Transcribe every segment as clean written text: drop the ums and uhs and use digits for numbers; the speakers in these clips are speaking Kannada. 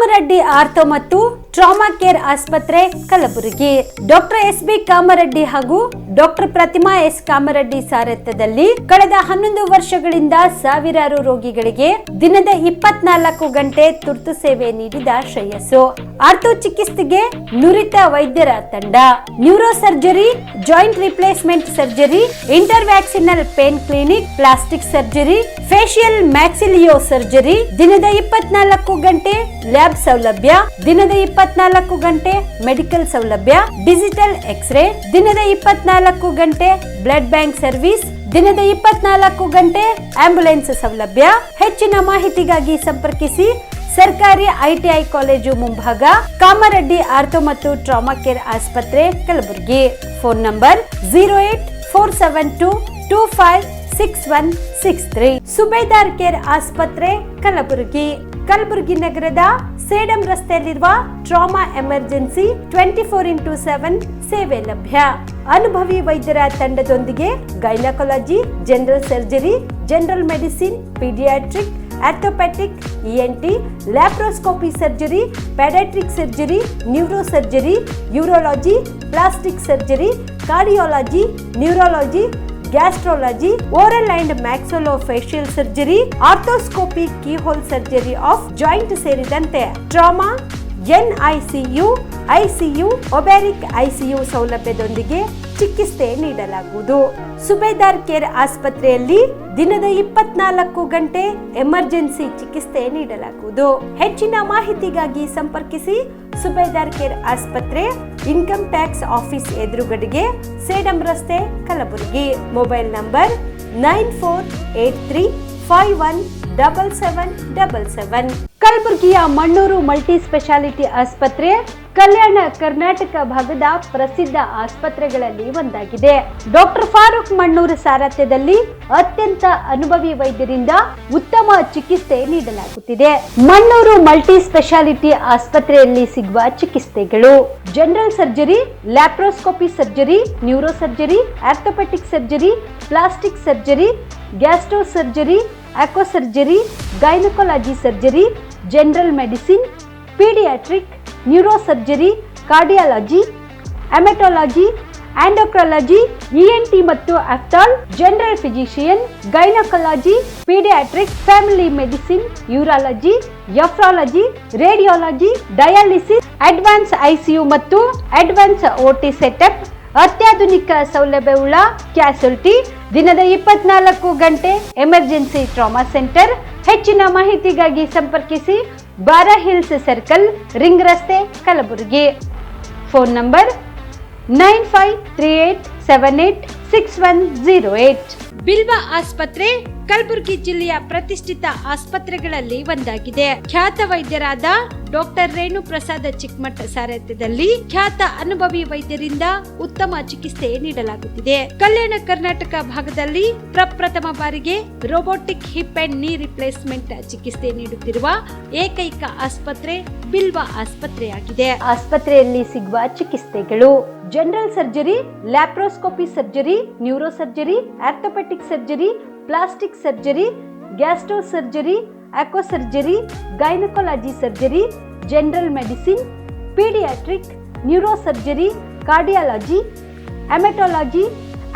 ಕಾಮರೆಡ್ಡಿ ಆರ್ಥೋ ಮತ್ತು ಟ್ರಾಮಾ ಕೇರ್ ಆಸ್ಪತ್ರೆ ಕಲಬುರಗಿ. Doctor S B. ಕಾಮರೆಡ್ಡಿ ಹಾಗೂ ಡಾಕ್ಟರ್ ಪ್ರತಿಮಾ ಎಸ್. ಕಾಮರೆಡ್ಡಿ ಸಾರಥ್ಯದಲ್ಲಿ ಕಳೆದ 11 ವರ್ಷಗಳಿಂದ ಸಾವಿರಾರು ರೋಗಿಗಳಿಗೆ ದಿನದ 24 ಗಂಟೆ ತುರ್ತು ಸೇವೆ ನೀಡಿದ ಶ್ರೇಯಸ್ಸು. ಆರ್ಥೋ ಚಿಕಿತ್ಸೆಗೆ ನುರಿತ ವೈದ್ಯರ ತಂಡ, neuro surgery, joint replacement surgery, interventional pain clinic, plastic surgery, facial maxillo surgery, ದಿನದ 24 ಗಂಟೆ ಲ್ಯಾಬ್ ಸೌಲಭ್ಯ, ದಿನದ 24 ಗಂಟೆ ಮೆಡಿಕಲ್ ಸೌಲಭ್ಯ, ಡಿಜಿಟಲ್ ಎಕ್ಸ್ರೇ, ದಿನದ 24 ಗಂಟೆ ಬ್ಲಡ್ ಬ್ಯಾಂಕ್ ಸರ್ವಿಸ್, ದಿನದ 24 ಗಂಟೆ ಆಂಬ್ಯುಲೆನ್ಸ್ ಸೌಲಭ್ಯ. ಹೆಚ್ಚಿನ ಮಾಹಿತಿಗಾಗಿ ಸಂಪರ್ಕಿಸಿ ಸರ್ಕಾರಿ ಐಟಿಐ ಕಾಲೇಜು ಮುಂಭಾಗ, ಕಾಮರೆಡ್ಡಿ ಆರ್ಥೋ ಮತ್ತು ಟ್ರಾಮಾ ಕೇರ್ ಆಸ್ಪತ್ರೆ Kalaburagi. Phone number 08472256163. Subedar care ಆಸ್ಪತ್ರೆ ಕಲಬುರಗಿ. ಕಲಬುರಗಿ ನಗರದ ಸೇಡಂ ರಸ್ತೆಯಲ್ಲಿರುವ ಟ್ರಾಮಾ ಎಮರ್ಜೆನ್ಸಿ 24x7 ಸೇವೆ ಲಭ್ಯ. ಅನುಭವಿ ವೈದ್ಯರ ತಂಡದೊಂದಿಗೆ gynaecology, general surgery, general medicine, paediatric, orthopaedic, ENT, laparoscopy surgery, paediatric surgery, neuro surgery, urology, plastic surgery, cardiology, neurology, gastrology, oral and maxillofacial surgery, arthroscopy, keyhole surgery of joint ಸೇರಿದಂತೆ trauma, NICU, ICU, obstetric ICU ಸೌಲಭ್ಯದೊಂದಿಗೆ ಚಿಕಿತ್ಸೆ ನೀಡಲಾಗುವುದು. ಸುಬೇದಾರ್ ಕೇರ್ ಆಸ್ಪತ್ರೆಯಲ್ಲಿ ದಿನದ 24 ಗಂಟೆ ಎಮರ್ಜೆನ್ಸಿ ಚಿಕಿತ್ಸೆ ನೀಡಲಾಗುವುದು. ಹೆಚ್ಚಿನ ಮಾಹಿತಿಗಾಗಿ ಸಂಪರ್ಕಿಸಿ ಸುಬೇದಾರ್ ಕೇರ್ ಆಸ್ಪತ್ರೆ, ಇನ್ಕಮ್ ಟ್ಯಾಕ್ಸ್ ಆಫೀಸ್ ಎದುರುಗಡೆಗೆ, ಸೇಡಂ ರಸ್ತೆ, ಕಲಬುರಗಿ. Mobile number 9483517777. ಕಲಬುರಗಿಯ ಮಣ್ಣೂರು ಮಲ್ಟಿ ಸ್ಪೆಷಾಲಿಟಿ ಆಸ್ಪತ್ರೆ ಕಲ್ಯಾಣ ಕರ್ನಾಟಕ ಭಾಗದ ಪ್ರಸಿದ್ಧ ಆಸ್ಪತ್ರೆಗಳಲ್ಲಿ ಒಂದಾಗಿದೆ. ಡಾಕ್ಟರ್ ಫಾರೂಕ್ ಮಣ್ಣೂರು ಸಾರಥ್ಯದಲ್ಲಿ ಅತ್ಯಂತ ಅನುಭವಿ ವೈದ್ಯರಿಂದ ಉತ್ತಮ ಚಿಕಿತ್ಸೆ ನೀಡಲಾಗುತ್ತಿದೆ. ಮಣ್ಣೂರು ಮಲ್ಟಿ ಸ್ಪೆಷಾಲಿಟಿ ಆಸ್ಪತ್ರೆಯಲ್ಲಿ ಸಿಗುವ ಚಿಕಿತ್ಸೆಗಳು: general surgery, laparoscopy surgery, neuro surgery, orthopaedic surgery, plastic surgery, gastro surgery, onco surgery, gynaecology surgery, general medicine, paediatric, neuro surgery, cardiology, haematology, endocrinology, ENT ಮತ್ತು ophthal, general physician, gynaecology, paediatric, family medicine, urology, nephrology, radiology, dialysis, advance ICU ಮತ್ತು ಅಡ್ವಾನ್ಸ್ ಓಟಿ ಸೆಟಪ್, ಅತ್ಯಾಧುನಿಕ ಸೌಲಭ್ಯವುಳ್ಳ ಕ್ಯಾಸುಲಿಟಿ, ದಿನದ 24 ಗಂಟೆ ಎಮರ್ಜೆನ್ಸಿ ಟ್ರಾಮಾ ಸೆಂಟರ್. ಹೆಚ್ಚಿನ ಮಾಹಿತಿಗಾಗಿ ಸಂಪರ್ಕಿಸಿ ಬಾರಾ ಹಿಲ್ಸ್ ಸರ್ಕಲ್, ರಿಂಗ್ ರಸ್ತೆ, ಕಲಬುರಗಿ. Phone number 9538786108. ಬಿಲ್ವಾ ಆಸ್ಪತ್ರೆ ಕಲಬುರಗಿ ಜಿಲ್ಲೆಯ ಪ್ರತಿಷ್ಠಿತ ಆಸ್ಪತ್ರೆಗಳಲ್ಲಿ ಒಂದಾಗಿದೆ. ಖ್ಯಾತ ವೈದ್ಯರಾದ ಡಾಕ್ಟರ್ ರೇಣು ಪ್ರಸಾದ್ ಚಿಕ್ಕಮಠ ಸಾರಥ್ಯದಲ್ಲಿ ಖ್ಯಾತ ಅನುಭವಿ ವೈದ್ಯರಿಂದ ಉತ್ತಮ ಚಿಕಿತ್ಸೆ ನೀಡಲಾಗುತ್ತಿದೆ. ಕಲ್ಯಾಣ ಕರ್ನಾಟಕ ಭಾಗದಲ್ಲಿ ಪ್ರಪ್ರಥಮ ಬಾರಿಗೆ robotic hip and knee replacement ಚಿಕಿತ್ಸೆ ನೀಡುತ್ತಿರುವ ಏಕೈಕ ಆಸ್ಪತ್ರೆ ಬಿಲ್ವಾ ಆಸ್ಪತ್ರೆಯಾಗಿದೆ. ಆಸ್ಪತ್ರೆಯಲ್ಲಿ ಸಿಗುವ ಚಿಕಿತ್ಸೆಗಳು: general surgery, laparoscopy surgery, neuro surgery, orthopaedic surgery, plastic surgery, gastro surgery, onco surgery, gynaecology surgery, general medicine, paediatric, neuro surgery, cardiology, haematology,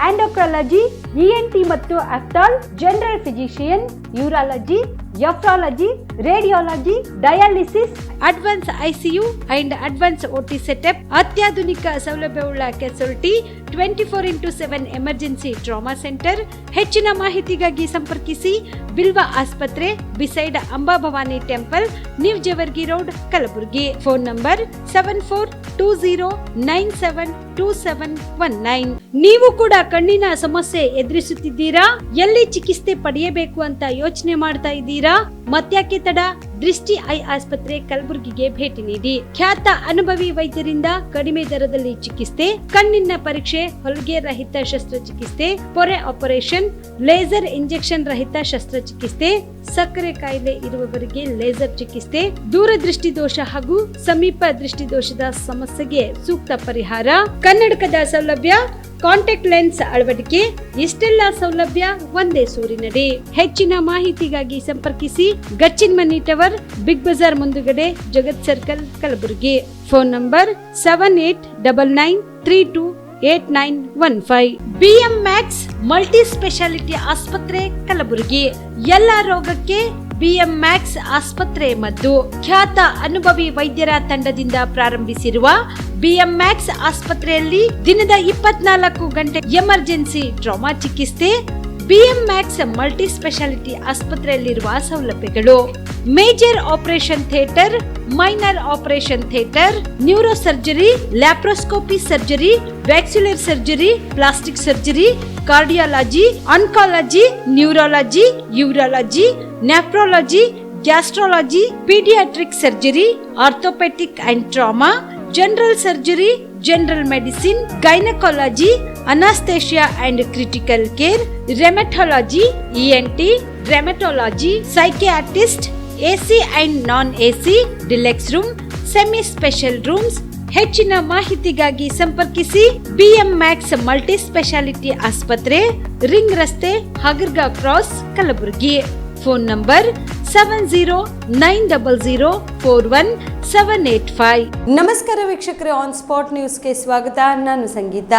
endocrinology, ENT ಮತ್ತು ophthal, general physician, urology, nephrology, radiology, dialysis, advance ICU and advance OT setup, ಅತ್ಯಾಧುನಿಕ ಸೌಲಭ್ಯವುಳ್ಳ ಕ್ಯಾಸುಲಿಟಿ, 24x7 ಎಮರ್ಜೆನ್ಸಿ ಟ್ರಾಮಾ ಸೆಂಟರ್. ಹೆಚ್ಚಿನ ಮಾಹಿತಿಗಾಗಿ ಸಂಪರ್ಕಿಸಿ ಬಿಲ್ವಾ ಆಸ್ಪತ್ರೆ, beside Amba Bhavani temple, new Jevargi road, Kalaburagi. Phone number 7420972719. ನೀವು ಕೂಡ ಕಣ್ಣಿನ ಸಮಸ್ಯೆ ಎದುರಿಸುತ್ತಿದ್ದೀರಾ? ಎಲ್ಲಿ ಚಿಕಿತ್ಸೆ ಪಡೆಯಬೇಕು ಅಂತ ಯೋಚನೆ ಮಾಡ್ತಾ ಇದ್ದೀರಾ? ಮತ್ಯಾಕೆ ತಡ? ದೃಷ್ಟಿ ಐ ಆಸ್ಪತ್ರೆ ಕಲಬುರಗಿಗೆ ಭೇಟಿ ನೀಡಿ. ಖ್ಯಾತ ಅನುಭವಿ ವೈದ್ಯರಿಂದ ಕಡಿಮೆ ದರದಲ್ಲಿ ಚಿಕಿತ್ಸೆ, ಕಣ್ಣಿನ ಪರೀಕ್ಷೆ, ಹೊಲಿಗೆ ರಹಿತ ಶಸ್ತ್ರಚಿಕಿತ್ಸೆ, ಪೊರೆ ಆಪರೇಷನ್, ಲೇಸರ್ ಇಂಜೆಕ್ಷನ್ ರಹಿತ ಶಸ್ತ್ರಚಿಕಿತ್ಸೆ, ಸಕ್ಕರೆ ಕಾಯಿಲೆ ಇರುವವರಿಗೆ ಲೇಸರ್ ಚಿಕಿತ್ಸೆ, ದೂರದೃಷ್ಟಿ ದೋಷ ಹಾಗೂ ಸಮೀಪ ದೃಷ್ಟಿ ದೋಷದ ಸಮಸ್ಯೆಗೆ ಸೂಕ್ತ ಪರಿಹಾರ, ಕನ್ನಡಕದ ಸೌಲಭ್ಯ, ಕಾಂಟ್ಯಾಕ್ಟ್ ಲೆನ್ಸ್ ಅಳವಡಿಕೆ ಇಷ್ಟೆಲ್ಲ ಸೌಲಭ್ಯ ಒಂದೇ ಸೂರಿನಡಿ. ಹೆಚ್ಚಿನ ಮಾಹಿತಿಗಾಗಿ ಸಂಪರ್ಕಿಸಿ Gachchin Mani tower, big bazaar ಮುಂದುಗಡೆ, Jagat circle, Kalaburagi. Phone number 7899328915. BM Max multi speciality ಆಸ್ಪತ್ರೆ, ಕಲಬುರಗಿ. ಎಲ್ಲ ರೋಗಕ್ಕೆ BM Max ಆಸ್ಪತ್ರೆ ಮದ್ದು. ಖ್ಯಾತ ಅನುಭವಿ ವೈದ್ಯರ ತಂಡದಿಂದ ಪ್ರಾರಂಭಿಸಿರುವ BM Max ಆಸ್ಪತ್ರೆಯಲ್ಲಿ ದಿನದ 24 ಗಂಟೆ ಎಮರ್ಜೆನ್ಸಿ ಟ್ರಾಮಾ ಚಿಕಿತ್ಸೆ. BM Max ಮಲ್ಟಿ ಸ್ಪೆಷಾಲಿಟಿ ಆಸ್ಪತ್ರೆಯಲ್ಲಿರುವ ಸೌಲಭ್ಯಗಳು: major operation theatre, minor operation theatre, neuro surgery, laparoscopy surgery, ವ್ಯಾಕ್ಸ್ಯುಲರ್ surgery, plastic surgery, cardiology, oncology, neurology, urology, nephrology, gastrology, paediatric surgery, orthopaedic and trauma, general surgery, general medicine, gynaecology, anaesthesia and critical care, rheumatology, ENT, rheumatology, psychiatrist, AC and non AC, deluxe room, semi special rooms. ಹೆಚ್ಚಿನ ಮಾಹಿತಿಗಾಗಿ ಸಂಪರ್ಕಿಸಿ BM Max ಮಲ್ಟಿ ಸ್ಪೆಷಾಲಿಟಿ ಆಸ್ಪತ್ರೆ, ರಿಂಗ್ ರಸ್ತೆ, ಹಗರ್ಗಾ ಕ್ರಾಸ್, ಕಲಬುರಗಿ. Phone number 7090041785. ನಮಸ್ಕಾರ ವೀಕ್ಷಕರೇ, ಆನ್ ಸ್ಪಾಟ್ ನ್ಯೂಸ್ಗೆ ಸ್ವಾಗತ. ನಾನು ಸಂಗೀತ.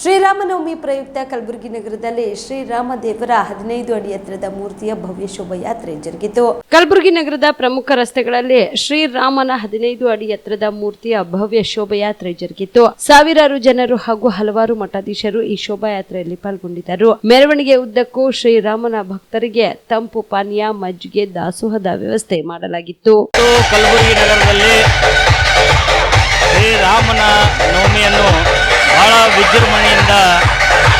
ಶ್ರೀರಾಮನವಮಿ ಪ್ರಯುಕ್ತ ಕಲಬುರಗಿ ನಗರದಲ್ಲಿ ಶ್ರೀರಾಮ ದೇವರ 15 ಅಡಿ ಎತ್ತರದ ಮೂರ್ತಿಯ ಭವ್ಯ ಶೋಭಾಯಾತ್ರೆ ಜರುಗಿತು. ಕಲಬುರಗಿ ನಗರದ ಪ್ರಮುಖ ರಸ್ತೆಗಳಲ್ಲಿ ಶ್ರೀರಾಮನ 15 ಅಡಿ ಎತ್ತರದ ಮೂರ್ತಿಯ ಭವ್ಯ ಶೋಭಾಯಾತ್ರೆ ಜರುಗಿತು. ಸಾವಿರಾರು ಜನರು ಹಾಗೂ ಹಲವಾರು ಮಠಾಧೀಶರು ಈ ಶೋಭಾಯಾತ್ರೆಯಲ್ಲಿ ಪಾಲ್ಗೊಂಡಿದ್ದರು. ಮೆರವಣಿಗೆ ಉದ್ದಕ್ಕೂ ಶ್ರೀರಾಮನ ಭಕ್ತರಿಗೆ ತಂಪು ಪಾನೀಯ, ಮಜ್ಜಿಗೆ, ದಾಸೋಹದ ವ್ಯವಸ್ಥೆ ಮಾಡಲಾಗಿತ್ತು. ಕಲಬುರಗಿ ನಗರದಲ್ಲಿ ಶ್ರೀರಾಮನ ನವಮಿಯನ್ನು ಬಹಳ ವಿಜೃಂಭಣೆಯಿಂದ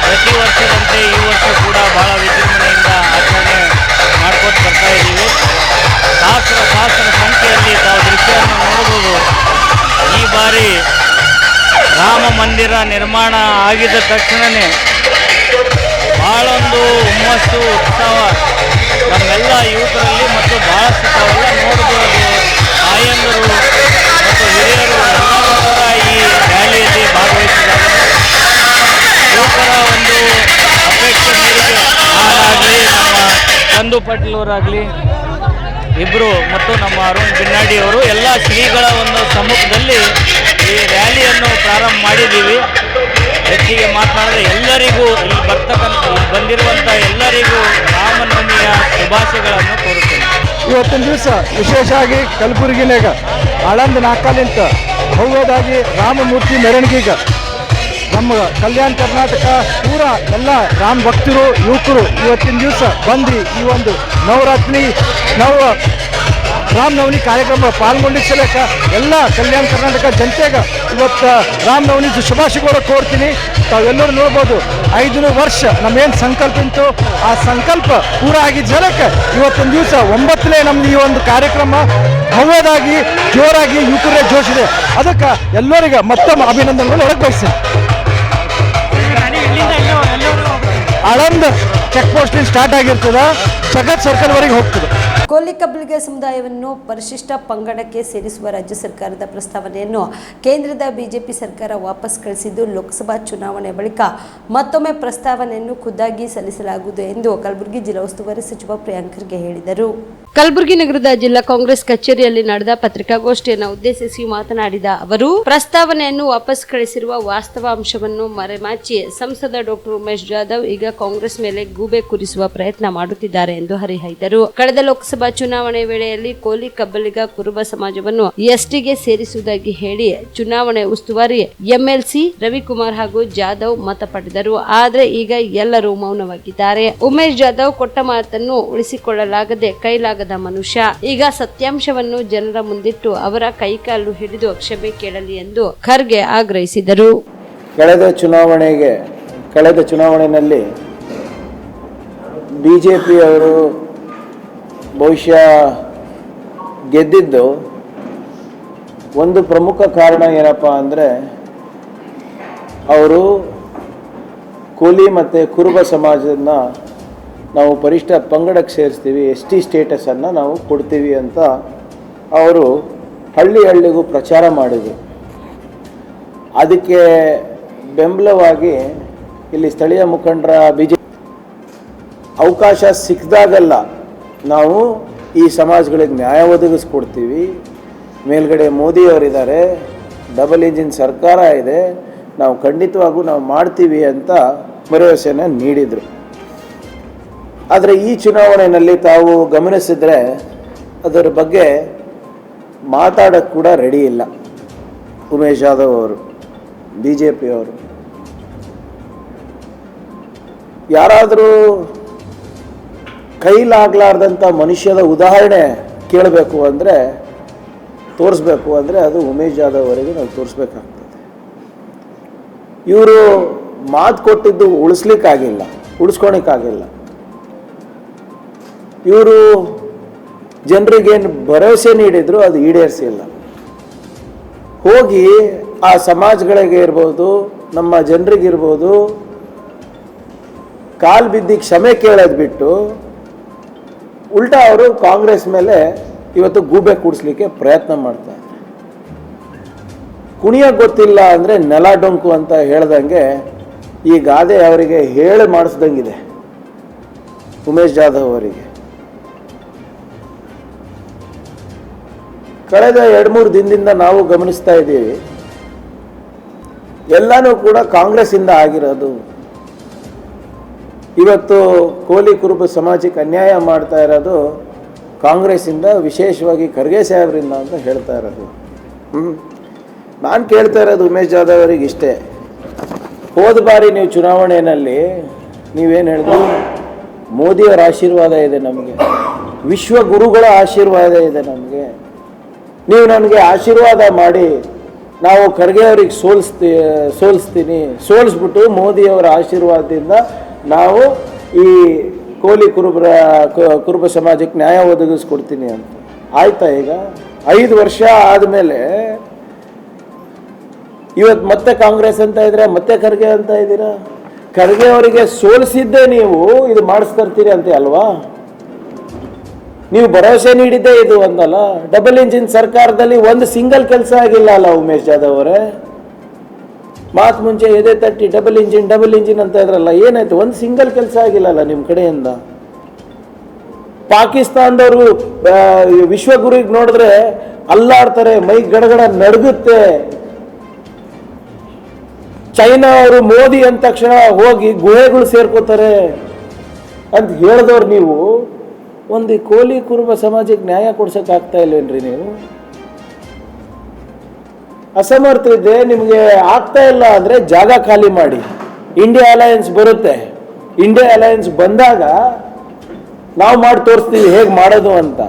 ಪ್ರತಿ ವರ್ಷದಂತೆ ಈ ವರ್ಷ ಕೂಡ ಬಹಳ ವಿಜೃಂಭಣೆಯಿಂದ ಆಚರಣೆ ಮಾಡ್ಕೊಂಡು ಬರ್ತಾ ಇದ್ದೀವಿ. ಸಹಸ್ರ ಸಂಖ್ಯೆಯಲ್ಲಿ ತಾವು ದೃಶ್ಯವನ್ನು ನೋಡಬಹುದು. ಈ ಬಾರಿ ರಾಮ ಮಂದಿರ ನಿರ್ಮಾಣ ಆಗಿದ ತಕ್ಷಣವೇ ಬಹಳೊಂದು ಹುಮ್ಮಸ್ಸು, ಉತ್ಸವ ನಮ್ಮೆಲ್ಲ ಯುವಕರಲ್ಲಿ ಮತ್ತು ಬಹಳಷ್ಟು ತಾವೆಲ್ಲ ನೋಡಬಹುದು. ತಾಯಂದರು ಮತ್ತು ಹಿರಿಯರು ಎಲ್ಲರೂ ಕೂಡ ಈ ರ್ಯಾಲಿಯಲ್ಲಿ ಭಾಗವಹಿಸಿದ್ದಾರೆ. ಯುವಕರ ಒಂದು ಅಪೇಕ್ಷೆ ಮೇರೆಗೆ ನಾನಾಗಲಿ, ನಮ್ಮ ಚಂದು ಪಾಟೀಲ್ ಅವರಾಗಲಿ ಇಬ್ಬರು ಮತ್ತು ನಮ್ಮ ಅರುಣ್ ಬಿನ್ನಾಡಿ ಅವರು ಎಲ್ಲ ಶ್ರೀಗಳ ಒಂದು ಸಮ್ಮುಖದಲ್ಲಿ ಈ ರ್ಯಾಲಿಯನ್ನು ಪ್ರಾರಂಭ ಮಾಡಿದ್ದೀವಿ. ಹೆಚ್ಚಿಗೆ ಮಾತನಾಡಿದ್ರೆ ಎಲ್ಲರಿಗೂ ಇಲ್ಲಿ ಬಂದಿರುವಂಥ ಎಲ್ಲರಿಗೂ ರಾಮನವಮಿಯ ಶುಭಾಶಯಗಳನ್ನು ಕೋರುತ್ತೇನೆ. ಇವತ್ತಿನ ದಿವಸ ವಿಶೇಷವಾಗಿ ಕಲಬುರಗಿನಾಗ ಆಳಂದ ನಾಲ್ಕಲಿಂತ ಭವ್ಯದಾಗಿ ರಾಮಮೂರ್ತಿ ಮೆರವಣಿಗೆಗೆ ನಮ್ಮ ಕಲ್ಯಾಣ ಕರ್ನಾಟಕ ಪೂರ ಎಲ್ಲ ರಾಮ ಭಕ್ತರು, ಯುವಕರು ಇವತ್ತಿನ ದಿವಸ ಬಂದು ಈ ಒಂದು ನವರಾತ್ರಿ ರಾಮನವಮಿ ಕಾರ್ಯಕ್ರಮ ಪಾಲ್ಗೊಂಡಿಸಲೇಕ ಎಲ್ಲ ಕಲ್ಯಾಣ ಕರ್ನಾಟಕ ಜನತೆಗೆ ಇವತ್ತು ರಾಮನವಮಿ ಶುಭಾಶಯಗಳು ಕೋರ್ತೀನಿ. ತಾವೆಲ್ಲರೂ ನೋಡ್ಬೋದು, 5 ವರ್ಷ ನಮ್ಮೇನು ಸಂಕಲ್ಪ ಇತ್ತು ಆ ಸಂಕಲ್ಪ ಪೂರ ಆಗಿದ್ದ ಜನಕ್ಕೆ ಇವತ್ತಿನ ದಿವಸ 9ನೇ ನಮ್ದು ಈ ಒಂದು ಕಾರ್ಯಕ್ರಮ ಭವ್ಯದಾಗಿ ಜೋರಾಗಿ ಯುವಕರೇ ಜೋಶಿದೆ. ಅದಕ್ಕೆ ಎಲ್ಲರಿಗೆ ಮತ್ತೊಮ್ಮೆ ಅಭಿನಂದನೆಗಳು ಹೊರಗೆ ಬಯಸ್ತೀನಿ. ಆಳಂದ ಚೆಕ್ ಪೋಸ್ಟ್ ಸ್ಟಾರ್ಟ್ ಆಗಿರ್ತದೆ, ಜಗತ್ ಸರ್ಕಲ್ ವರೆಗೆ ಹೋಗ್ತದೆ. ಕೋಲಿ ಕಬ್ಬಲಿಗ ಸಮುದಾಯವನ್ನು ಪರಿಶಿಷ್ಟ ಪಂಗಡಕ್ಕೆ ಸೇರಿಸುವ ರಾಜ್ಯ ಸರ್ಕಾರದ ಪ್ರಸ್ತಾವನೆಯನ್ನು ಕೇಂದ್ರದ ಬಿಜೆಪಿ ಸರ್ಕಾರ ವಾಪಸ್ ಕಳಿಸಿದ್ದು, ಲೋಕಸಭಾ ಚುನಾವಣೆ ಬಳಿಕ ಮತ್ತೊಮ್ಮೆ ಪ್ರಸ್ತಾವನೆಯನ್ನು ಖುದ್ದಾಗಿ ಸಲ್ಲಿಸಲಾಗುವುದು ಎಂದು ಕಲಬುರಗಿ ಜಿಲ್ಲಾ ಉಸ್ತುವಾರಿ ಸಚಿವ ಪ್ರಿಯಾಂಕ್ ಖರ್ಗೆ ಹೇಳಿದರು. ಕಲಬುರಗಿ ನಗರದ ಜಿಲ್ಲಾ ಕಾಂಗ್ರೆಸ್ ಕಚೇರಿಯಲ್ಲಿ ನಡೆದ ಪತ್ರಿಕಾಗೋಷ್ಠಿಯನ್ನು ಉದ್ದೇಶಿಸಿ ಮಾತನಾಡಿದ ಅವರು, ಪ್ರಸ್ತಾವನೆಯನ್ನು ವಾಪಸ್ ಕಳಿಸಿರುವ ವಾಸ್ತವ ಅಂಶವನ್ನು ಮರೆಮಾಚಿ ಸಂಸದ ಡಾಕ್ಟರ್ ಉಮೇಶ್ ಜಾಧವ್ ಈಗ ಕಾಂಗ್ರೆಸ್ ಮೇಲೆ ಗೂಬೆ ಕೂರಿಸುವ ಪ್ರಯತ್ನ ಮಾಡುತ್ತಿದ್ದಾರೆ ಎಂದು ಹರಿಹಾಯ್ದರು. ಕಳೆದ ಲೋಕಸಭಾ ಚುನಾವಣೆ ವೇಳೆಯಲ್ಲಿ ಕೋಲಿ ಕಬ್ಬಲಿಗ ಕುರುಬ ಸಮಾಜವನ್ನು ಎಸ್ಟಿಗೆ ಸೇರಿಸುವುದಾಗಿ ಹೇಳಿ ಚುನಾವಣೆ ಉಸ್ತುವಾರಿ MLC ರವಿಕುಮಾರ್ ಹಾಗೂ ಜಾಧವ್ ಮತ ಪಡೆದರು. ಆದರೆ ಈಗ ಎಲ್ಲರೂ ಮೌನವಾಗಿದ್ದಾರೆ. ಉಮೇಶ್ ಜಾಧವ್ ಕೊಟ್ಟ ಮಾತನ್ನು ಉಳಿಸಿಕೊಳ್ಳಲಾಗದೆ ಕೈಲಾಗದ ಮನುಷ್ಯ. ಈಗ ಸತ್ಯಾಂಶವನ್ನು ಜನರ ಮುಂದಿಟ್ಟು ಅವರ ಕೈಕಾಲು ಹಿಡಿದು ಕ್ಷಮೆ ಕೇಳಲಿ ಎಂದು ಖರ್ಗೆ ಆಗ್ರಹಿಸಿದರು. ಕಳೆದ ಚುನಾವಣೆಯಲ್ಲಿ ಬಿಜೆಪಿ ಅವರು ಬಹುಶಃ ಗೆದ್ದಿದ್ದು ಒಂದು ಪ್ರಮುಖ ಕಾರಣ ಏನಪ್ಪ ಅಂದರೆ, ಅವರು ಕೋಲಿ ಮತ್ತು ಕುರುಬ ಸಮಾಜನ ನಾವು ಪರಿಷ್ಠ ಪಂಗಡಕ್ಕೆ ಸೇರಿಸ್ತೀವಿ, ST ಸ್ಟೇಟಸನ್ನು ನಾವು ಕೊಡ್ತೀವಿ ಅಂತ ಅವರು ಹಳ್ಳಿಗೂ ಪ್ರಚಾರ ಮಾಡಿದರು. ಅದಕ್ಕೆ ಬೆಂಬಲವಾಗಿ ಇಲ್ಲಿ ಸ್ಥಳೀಯ ಮುಖಂಡರ ಅವಕಾಶ ಸಿಕ್ಕಿದಾಗೆಲ್ಲ ನಾವು ಈ ಸಮಾಜಗಳಿಗೆ ನ್ಯಾಯ ಒದಗಿಸ್ಕೊಡ್ತೀವಿ. ಮೇಲ್ಗಡೆ ಮೋದಿಯವರಿದ್ದಾರೆ, ಡಬಲ್ ಇಂಜಿನ್ ಸರ್ಕಾರ ಇದೆ, ನಾವು ಖಂಡಿತವಾಗೂ ನಾವು ಮಾಡ್ತೀವಿ ಅಂತ ಭರವಸೆಯನ್ನು ನೀಡಿದರು. ಆದರೆ ಈ ಚುನಾವಣೆಯಲ್ಲಿ ತಾವು ಗಮನಿಸಿದರೆ ಅದರ ಬಗ್ಗೆ ಮಾತಾಡೋಕ್ಕೆ ಕೂಡ ರೆಡಿ ಇಲ್ಲ ಉಮೇಶ್ ಜಾಧವ್ ಅವರು, BJP ಅವರು. ಯಾರಾದರೂ ಕೈಲಾಗಲಾರ್ದಂಥ ಮನುಷ್ಯದ ಉದಾಹರಣೆ ಕೇಳಬೇಕು ಅಂದರೆ, ತೋರಿಸ್ಬೇಕು ಅಂದರೆ ಅದು ಉಮೇಶ್ ಜಾಧವ್ ಅವರಿಗೆ ನಾವು ತೋರಿಸ್ಬೇಕಾಗ್ತದೆ. ಇವರು ಮಾತು ಕೊಟ್ಟಿದ್ದು ಉಳಿಸ್ಕೊಳಕ್ಕಾಗಿಲ್ಲ. ಇವರು ಜನರಿಗೇನು ಭರವಸೆ ನೀಡಿದ್ರು ಅದು ಈಡೇರಿಸಿಲ್ಲ. ಹೋಗಿ ಆ ಸಮಾಜಗಳಿಗೆ ಇರ್ಬೋದು, ನಮ್ಮ ಜನರಿಗಿರ್ಬೋದು, ಕಾಲು ಬಿದ್ದು ಕ್ಷಮೆ ಕೇಳೋದು ಬಿಟ್ಟು ಉಲ್ಟಾ ಅವರು ಕಾಂಗ್ರೆಸ್ ಮೇಲೆ ಇವತ್ತು ಗೂಬೆ ಕೂಡಿಸ್ಲಿಕ್ಕೆ ಪ್ರಯತ್ನ ಮಾಡ್ತಾರೆ. ಕುಣಿಯ ಗೊತ್ತಿಲ್ಲ ಅಂದರೆ ನೆಲ ಡೊಂಕು ಅಂತ ಹೇಳ್ದಂಗೆ ಈ ಗಾದೆ ಅವರಿಗೆ ಹೇಳಿ ಮಾಡಿಸ್ದಂಗಿದೆ ಉಮೇಶ್ ಜಾಧವ್ ಅವರಿಗೆ. ಕಳೆದ 2-3 ದಿನದಿಂದ ನಾವು ಗಮನಿಸ್ತಾ ಇದ್ದೀವಿ, ಎಲ್ಲನೂ ಕೂಡ ಕಾಂಗ್ರೆಸ್ಸಿಂದ ಆಗಿರೋದು. ಇವತ್ತು ಕೋಲಿ ಕುರುಬ ಸಮಾಜಕ್ಕೆ ಅನ್ಯಾಯ ಮಾಡ್ತಾ ಇರೋದು ಕಾಂಗ್ರೆಸ್ಸಿಂದ, ವಿಶೇಷವಾಗಿ ಖರ್ಗೆ ಸಾಹೇಬರಿಂದ ಅಂತ ಹೇಳ್ತಾ ಇರೋದು. ನಾನು ಕೇಳ್ತಾ ಇರೋದು ಉಮೇಶ್ ಜಾಧವ್ ಅವರಿಗೆ ಇಷ್ಟೇ. ಹೋದ ಬಾರಿ ನೀವು ಚುನಾವಣೆಯಲ್ಲಿ ನೀವೇನು ಹೇಳಿದ್ರು, ಮೋದಿಯವರ ಆಶೀರ್ವಾದ ಇದೆ ನಮಗೆ, ವಿಶ್ವಗುರುಗಳ ಆಶೀರ್ವಾದ ಇದೆ ನಮಗೆ, ನೀವು ನನಗೆ ಆಶೀರ್ವಾದ ಮಾಡಿ ನಾವು ಖರ್ಗೆ ಅವ್ರಿಗೆ ಸೋಲಿಸ್ತೀನಿ, ಸೋಲಿಸ್ಬಿಟ್ಟು ಮೋದಿಯವರ ಆಶೀರ್ವಾದದಿಂದ ನಾವು ಈ ಕೋಲಿ ಕುರುಬ ಸಮಾಜಕ್ಕೆ ನ್ಯಾಯ ಒದಗಿಸ್ಕೊಡ್ತೀನಿ ಅಂತ. ಆಯ್ತಾ? ಈಗ 5 ವರ್ಷ ಆದಮೇಲೆ ಇವತ್ತು ಮತ್ತೆ ಕಾಂಗ್ರೆಸ್ ಅಂತ ಇದ್ರೆ, ಮತ್ತೆ ಖರ್ಗೆ ಅಂತ ಇದ್ದೀರಾ. ಖರ್ಗೆ ಅವರಿಗೆ ಸೋಲಿಸಿದ್ದೇ ನೀವು ಇದು ಮಾಡಿಸ್ತಿರ್ತೀರಿ ಅಂತೆ ಅಲ್ವಾ? ನೀವು ಭರವಸೆ ನೀಡಿದ್ದೇ ಇದು ಒಂದಲ್ಲ. ಡಬಲ್ ಇಂಜಿನ್ ಸರ್ಕಾರದಲ್ಲಿ ಒಂದು ಸಿಂಗಲ್ ಕೆಲಸ ಆಗಿಲ್ಲ ಅಲ್ಲ ಉಮೇಶ್ ಜಾಧವ್ ಅವರೇ? ಮಾತು ಮುಂಚೆ ಎದೆ ತಟ್ಟಿ ಡಬಲ್ ಇಂಜಿನ್ ಅಂತ ಇದ್ರಲ್ಲ, ಏನಾಯ್ತು? ಒಂದು ಸಿಂಗಲ್ ಕೆಲಸ ಆಗಿಲ್ಲಲ್ಲ ನಿಮ್ಮ ಕಡೆಯಿಂದ. ಪಾಕಿಸ್ತಾನದವರು ವಿಶ್ವಗುರಿಗೆ ನೋಡಿದ್ರೆ ಅಲ್ಲಾಡ್ತಾರೆ, ಮೈ ಗಡಗಡ ನಡುಗುತ್ತೆ. ಚೈನಾ ಅವರು ಮೋದಿ ಅಂದ ತಕ್ಷಣ ಹೋಗಿ ಗುಹೆಗಳು ಸೇರ್ಕೋತಾರೆ ಅಂತ ಹೇಳಿದವ್ರು ನೀವು. ಒಂದು ಕೋಲಿ ಕುರುಬ ಸಮಾಜಕ್ಕೆ ನ್ಯಾಯ ಕೊಡ್ಸಕ್ ಆಗ್ತಾ ಇಲ್ವೇನ್ರಿ ನೀವು? ಅಸಮರ್ಥ ಇದ್ದೆ, ನಿಮಗೆ ಆಗ್ತಾ ಇಲ್ಲ ಅಂದರೆ ಜಾಗ ಖಾಲಿ ಮಾಡಿ. ಇಂಡಿಯಾ ಅಲಯನ್ಸ್ ಬರುತ್ತೆ. ಇಂಡಿಯಾ ಅಲಯನ್ಸ್ ಬಂದಾಗ ನಾವು ಮಾಡಿ ತೋರಿಸ್ತೀವಿ ಹೇಗೆ ಮಾಡೋದು ಅಂತ.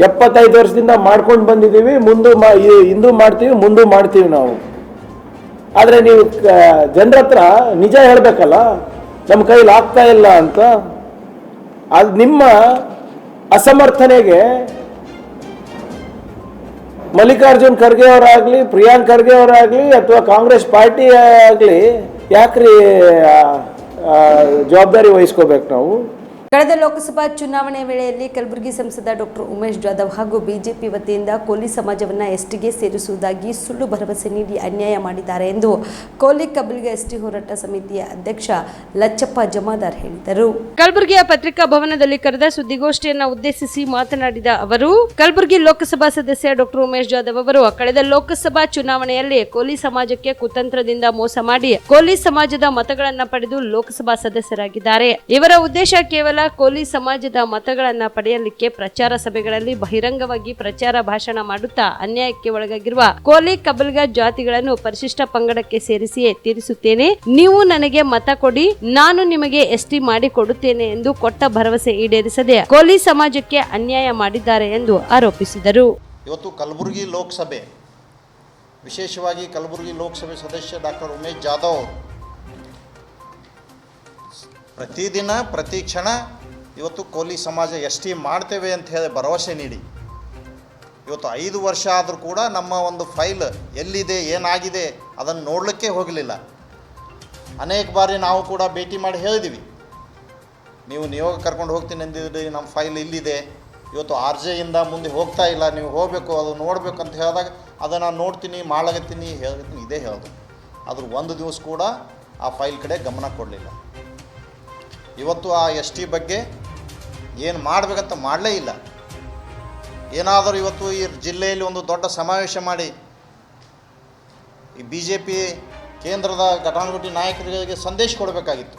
75 ವರ್ಷದಿಂದ ಮಾಡ್ಕೊಂಡು ಬಂದಿದ್ದೀವಿ, ಇಂದು ಮಾಡ್ತೀವಿ, ಮುಂದೂ ಮಾಡ್ತೀವಿ ನಾವು. ಆದರೆ ನೀವು ಜನರ ಹತ್ರ ನಿಜ ಹೇಳಬೇಕಲ್ಲ, ನಮ್ಮ ಕೈಲಿ ಆಗ್ತಾ ಇಲ್ಲ ಅಂತ. ಅದು ನಿಮ್ಮ ಅಸಮರ್ಥನೆಗೆ ಮಲ್ಲಿಕಾರ್ಜುನ್ ಖರ್ಗೆ ಅವರಾಗಲಿ, ಪ್ರಿಯಾಂಕ್ ಖರ್ಗೆ ಅವರಾಗಲಿ, ಅಥವಾ ಕಾಂಗ್ರೆಸ್ ಪಾರ್ಟಿ ಆಗಲಿ ಯಾಕ್ರಿ ಜವಾಬ್ದಾರಿ ವಹಿಸ್ಕೋಬೇಕು ನಾವು? ಕಳೆದ ಲೋಕಸಭಾ ಚುನಾವಣೆ ವೇಳೆಯಲ್ಲಿ ಕಲಬುರಗಿ ಸಂಸದ ಡಾಕ್ಟರ್ ಉಮೇಶ್ ಜಾಧವ್ ಹಾಗೂ ಬಿಜೆಪಿ ವತಿಯಿಂದ ಕೋಲಿ ಸಮಾಜವನ್ನ ಎಸ್ಟಿಗೆ ಸೇರಿಸುವುದಾಗಿ ಸುಳ್ಳು ಭರವಸೆ ನೀಡಿ ಅನ್ಯಾಯ ಮಾಡಿದ್ದಾರೆ ಎಂದು ಕೋಲಿ ಕಬಲ್ಗ ಎಸ್ಟಿ ಹೋರಾಟ ಸಮಿತಿಯ ಅಧ್ಯಕ್ಷ ಲಚ್ಚಪ್ಪ ಜಮಾದಾರ್ ಹೇಳಿದರು. ಕಲಬುರಗಿಯ ಪತ್ರಿಕಾ ಭವನದಲ್ಲಿ ಕರೆದ ಸುದ್ದಿಗೋಷ್ಠಿಯನ್ನು ಉದ್ದೇಶಿಸಿ ಮಾತನಾಡಿದ ಅವರು, ಕಲಬುರಗಿ ಲೋಕಸಭಾ ಸದಸ್ಯ ಡಾಕ್ಟರ್ ಉಮೇಶ್ ಜಾಧವ್ ಅವರು ಕಳೆದ ಲೋಕಸಭಾ ಚುನಾವಣೆಯಲ್ಲಿ ಕೋಲಿ ಸಮಾಜಕ್ಕೆ ಕುತಂತ್ರದಿಂದ ಮೋಸ ಮಾಡಿ ಕೋಲಿ ಸಮಾಜದ ಮತಗಳನ್ನು ಪಡೆದು ಲೋಕಸಭಾ ಸದಸ್ಯರಾಗಿದ್ದಾರೆ. ಇವರ ಉದ್ದೇಶ ಕೇವಲ ಕೋಲಿ ಸಮಾಜದ ಮತಗಳನ್ನ ಪಡೆಯಲಿಕ್ಕೆ ಪ್ರಚಾರ ಸಭೆಗಳಲ್ಲಿ ಬಹಿರಂಗವಾಗಿ ಪ್ರಚಾರ ಭಾಷಣ ಮಾಡುತ್ತಾ ಅನ್ಯಾಯಕ್ಕೆ ಒಳಗಾಗಿರುವ ಕೋಲಿ ಕಬಲ್ಗ ಜಾತಿಗಳನ್ನು ಪರಿಶಿಷ್ಟ ಪಂಗಡಕ್ಕೆ ಸೇರಿಸಿಯೇ ತೀರಿಸುತ್ತೇನೆ, ನೀವು ನನಗೆ ಮತ ಕೊಡಿ, ನಾನು ನಿಮಗೆ ಎಸ್ಟಿ ಮಾಡಿ ಕೊಡುತ್ತೇನೆ ಎಂದು ಕೊಟ್ಟ ಭರವಸೆ ಈಡೇರಿಸದೆ ಕೋಲಿ ಸಮಾಜಕ್ಕೆ ಅನ್ಯಾಯ ಮಾಡಿದ್ದಾರೆ ಎಂದು ಆರೋಪಿಸಿದರು. ಇವತ್ತು ಕಲಬುರಗಿ ಲೋಕಸಭೆ, ವಿಶೇಷವಾಗಿ ಕಲಬುರಗಿ ಲೋಕಸಭೆ ಸದಸ್ಯ ಡಾಕ್ಟರ್ ಉಮೇಶ್ ಜಾಧವ್ ಪ್ರತಿದಿನ ಪ್ರತಿ ಕ್ಷಣ ಇವತ್ತು ಕೋಲಿ ಸಮಾಜ ಎಸ್ಟಿ ಮಾಡ್ತೇವೆ ಅಂತ ಹೇಳಿ ಭರವಸೆ ನೀಡಿ ಇವತ್ತು 5 ವರ್ಷ ಆದರೂ ಕೂಡ ನಮ್ಮ ಒಂದು ಫೈಲ್ ಎಲ್ಲಿದೆ, ಏನಾಗಿದೆ ಅದನ್ನು ನೋಡಲಿಕ್ಕೆ ಹೋಗಲಿಲ್ಲ. ಅನೇಕ ಬಾರಿ ನಾವು ಕೂಡ ಭೇಟಿ ಮಾಡಿ ಹೇಳಿದ್ದೀವಿ, ನೀವು ನಿಯೋಗ ಕರ್ಕೊಂಡು ಹೋಗ್ತೀನಿ ಅಂದಿದ್ರಿ, ನಮ್ಮ ಫೈಲ್ ಇಲ್ಲಿದೆ, ಇವತ್ತು RJ ಮುಂದೆ ಹೋಗ್ತಾ ಇಲ್ಲ, ನೀವು ಹೋಗಬೇಕು, ಅದು ನೋಡಬೇಕು ಅಂತ ಹೇಳಿದಾಗ ಅದನ್ನು ನೋಡ್ತೀನಿ, ಮಾಡಾಗತ್ತೀನಿ, ಹೇಳ್ತೀನಿ, ಇದೇ ಹೇಳೋದು. ಆದರೂ ಒಂದು ದಿವಸ ಕೂಡ ಆ ಫೈಲ್ ಕಡೆ ಗಮನ ಕೊಡಲಿಲ್ಲ. ಇವತ್ತು ಆ ST ಬಗ್ಗೆ ಏನು ಮಾಡಬೇಕಂತ ಮಾಡಲೇ ಇಲ್ಲ. ಏನಾದರೂ ಇವತ್ತು ಈ ಜಿಲ್ಲೆಯಲ್ಲಿ ಒಂದು ದೊಡ್ಡ ಸಮಾವೇಶ ಮಾಡಿ ಈ BJP ಕೇಂದ್ರದ ಘಟಾನುಘಟಿ ನಾಯಕರಿಗೆ ಸಂದೇಶ ಕೊಡಬೇಕಾಗಿತ್ತು.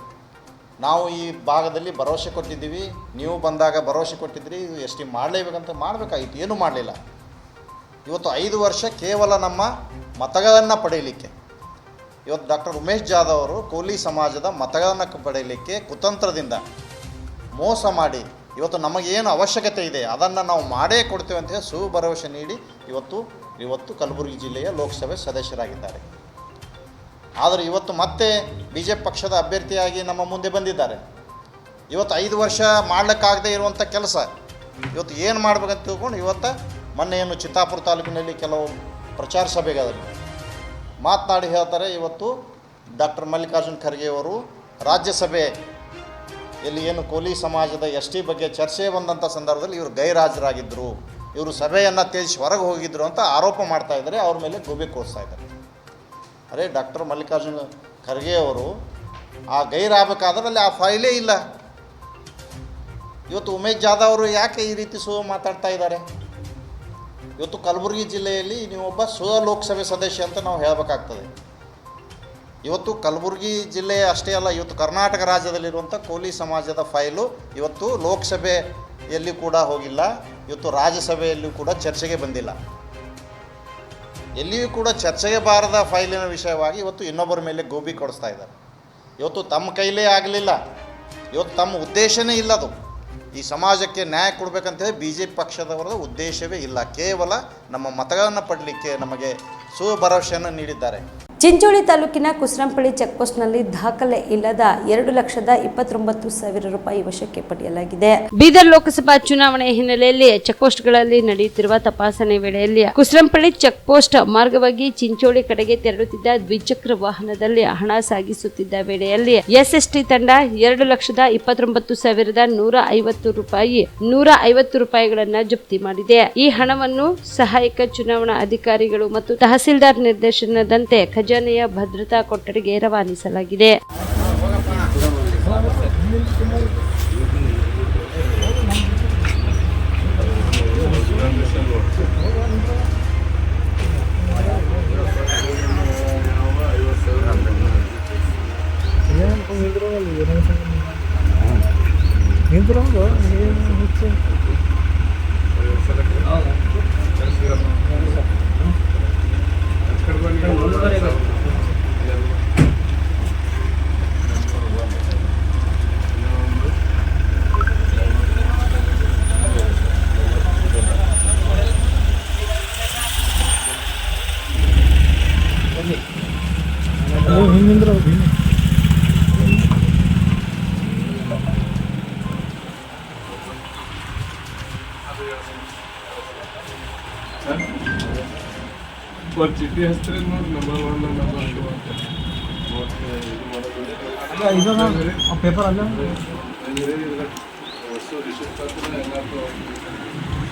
ನಾವು ಈ ಭಾಗದಲ್ಲಿ ಭರವಸೆ ಕೊಟ್ಟಿದ್ದೀವಿ, ನೀವು ಬಂದಾಗ ಭರವಸೆ ಕೊಟ್ಟಿದ್ರಿ, ST ಮಾಡಲೇಬೇಕಂತ ಮಾಡಬೇಕಾಗಿತ್ತು, ಏನೂ ಮಾಡಲಿಲ್ಲ. ಇವತ್ತು 5 ವರ್ಷ ಕೇವಲ ನಮ್ಮ ಮತಗಳನ್ನು ಪಡೆಯಲಿಕ್ಕೆ, ಇವತ್ತು ಡಾಕ್ಟರ್ ಉಮೇಶ್ ಜಾಧವ್ ಅವರು ಕೋಲಿ ಸಮಾಜದ ಮತಗಳನ್ನು ಪಡೆಯಲಿಕ್ಕೆ ಕುತಂತ್ರದಿಂದ ಮೋಸ ಮಾಡಿ ಇವತ್ತು ನಮಗೇನು ಅವಶ್ಯಕತೆ ಇದೆ ಅದನ್ನು ನಾವು ಮಾಡೇ ಕೊಡ್ತೇವೆ ಅಂತ ಹೇಳಿ ಭರವಸೆ ನೀಡಿ ಇವತ್ತು ಕಲಬುರಗಿ ಜಿಲ್ಲೆಯ ಲೋಕಸಭೆ ಸದಸ್ಯರಾಗಿದ್ದಾರೆ. ಆದರೆ ಇವತ್ತು ಮತ್ತೆ BJP ಪಕ್ಷದ ಅಭ್ಯರ್ಥಿಯಾಗಿ ನಮ್ಮ ಮುಂದೆ ಬಂದಿದ್ದಾರೆ. ಇವತ್ತು 5 ವರ್ಷ ಮಾಡಲಿಕ್ಕಾಗದೇ ಇರುವಂಥ ಕೆಲಸ ಇವತ್ತು ಏನು ಮಾಡಬೇಕಂತ ತಿಳ್ಕೊಂಡು ಇವತ್ತು ಮೊನ್ನೆ ಏನು ಚಿತ್ತಾಪುರ ತಾಲೂಕಿನಲ್ಲಿ ಕೆಲವು ಪ್ರಚಾರ ಸಭೆಗಳಲ್ಲಿ ಮಾತನಾಡಿ ಹೇಳ್ತಾರೆ, ಇವತ್ತು ಡಾಕ್ಟರ್ ಮಲ್ಲಿಕಾರ್ಜುನ್ ಖರ್ಗೆ ಅವರು ರಾಜ್ಯಸಭೆಯಲ್ಲಿ ಏನು ಕೋಲಿ ಸಮಾಜದ ST ಬಗ್ಗೆ ಚರ್ಚೆ ಬಂದಂಥ ಸಂದರ್ಭದಲ್ಲಿ ಇವರು ಗೈರಾಜರಾಗಿದ್ದರು, ಇವರು ಸಭೆಯನ್ನು ತ್ಯಜಿಸಿ ಹೊರಗೆ ಹೋಗಿದ್ದರು ಅಂತ ಆರೋಪ ಮಾಡ್ತಾ ಇದ್ದಾರೆ, ಅವ್ರ ಮೇಲೆ ಗೂಬೆ ಕೂರಿಸ್ತಾ ಇದ್ದಾರೆ. ಅರೆ ಡಾಕ್ಟರ್ ಮಲ್ಲಿಕಾರ್ಜುನ್ ಖರ್ಗೆ ಅವರು ಆ ಗೈರಾಗಬೇಕಾದ್ರಲ್ಲಿ ಆ ಫೈಲೇ ಇಲ್ಲ. ಇವತ್ತು ಉಮೇಶ್ ಜಾಧವ್ ಅವರು ಯಾಕೆ ಈ ರೀತಿ ಮಾತಾಡ್ತಾ ಇದ್ದಾರೆ? ಇವತ್ತು ಕಲಬುರಗಿ ಜಿಲ್ಲೆಯಲ್ಲಿ ನೀವೊಬ್ಬ ಲೋಕಸಭೆ ಸದಸ್ಯ ಅಂತ ನಾವು ಹೇಳಬೇಕಾಗ್ತದೆ. ಇವತ್ತು ಕಲಬುರಗಿ ಜಿಲ್ಲೆ ಅಷ್ಟೇ ಅಲ್ಲ, ಇವತ್ತು ಕರ್ನಾಟಕ ರಾಜ್ಯದಲ್ಲಿರುವಂಥ ಕೋಲಿ ಸಮಾಜದ ಫೈಲು ಇವತ್ತು ಲೋಕಸಭೆಯಲ್ಲಿ ಕೂಡ ಹೋಗಿಲ್ಲ, ಇವತ್ತು ರಾಜ್ಯಸಭೆಯಲ್ಲೂ ಕೂಡ ಚರ್ಚೆಗೆ ಬಂದಿಲ್ಲ. ಎಲ್ಲಿಯೂ ಕೂಡ ಚರ್ಚೆಗೆ ಬಾರದ ಫೈಲಿನ ವಿಷಯವಾಗಿ ಇವತ್ತು ಇನ್ನೊಬ್ಬರ ಮೇಲೆ ಗೋಬಿ ಕೊಡಿಸ್ತಾ ಇದ್ದಾರೆ. ಇವತ್ತು ತಮ್ಮ ಕೈಲೇ ಆಗಲಿಲ್ಲ, ಇವತ್ತು ತಮ್ಮ ಉದ್ದೇಶನೇ ಇಲ್ಲದು. ಈ ಸಮಾಜಕ್ಕೆ ನ್ಯಾಯ ಕೊಡಬೇಕಂತೇಳಿ BJP ಪಕ್ಷದವರ ಉದ್ದೇಶವೇ ಇಲ್ಲ, ಕೇವಲ ನಮ್ಮ ಮತಗಳನ್ನು ಪಡಲಿಕ್ಕೆ ನಮಗೆ ಭರವಸೆಯನ್ನು ನೀಡಿದ್ದಾರೆ. ಚಿಂಚೋಳಿ ತಾಲೂಕಿನ ಕುಸ್ರಂಪಳ್ಳಿ ಚೆಕ್ಪೋಸ್ಟ್ನಲ್ಲಿ ದಾಖಲೆ ಇಲ್ಲದ 2,29,000 ರೂಪಾಯಿ ವಶಕ್ಕೆ ಪಡೆಯಲಾಗಿದೆ. ಬೀದರ್ ಲೋಕಸಭಾ ಚುನಾವಣೆ ಹಿನ್ನೆಲೆಯಲ್ಲಿ ಚೆಕ್ಪೋಸ್ಟ್ಗಳಲ್ಲಿ ನಡೆಯುತ್ತಿರುವ ತಪಾಸಣೆ ವೇಳೆಯಲ್ಲಿ ಕುಸ್ರಂಪಳ್ಳಿ ಚೆಕ್ಪೋಸ್ಟ್ ಮಾರ್ಗವಾಗಿ ಚಿಂಚೋಳಿ ಕಡೆಗೆ ತೆರಳುತ್ತಿದ್ದ ದ್ವಿಚಕ್ರ ವಾಹನದಲ್ಲಿ ಹಣ ಸಾಗಿಸುತ್ತಿದ್ದ ವೇಳೆಯಲ್ಲಿ SST ತಂಡ 2,29,150 ರೂಪಾಯಿಗಳನ್ನು ಜಪ್ತಿ ಮಾಡಿದೆ. ಈ ಹಣವನ್ನು ಸಹಾಯಕ ಚುನಾವಣಾ ಅಧಿಕಾರಿಗಳು ಮತ್ತು ತಹಸೀಲ್ದಾರ್ ನಿರ್ದೇಶನದಂತೆ ಖಜಾನೆಯ ಭದ್ರತಾ ಕೊಠಡಿಗೆ ರವಾನಿಸಲಾಗಿದೆ. चिट्ठी हस्ते नंबर 1 नंबर 2 पेपर अಲ್ಲ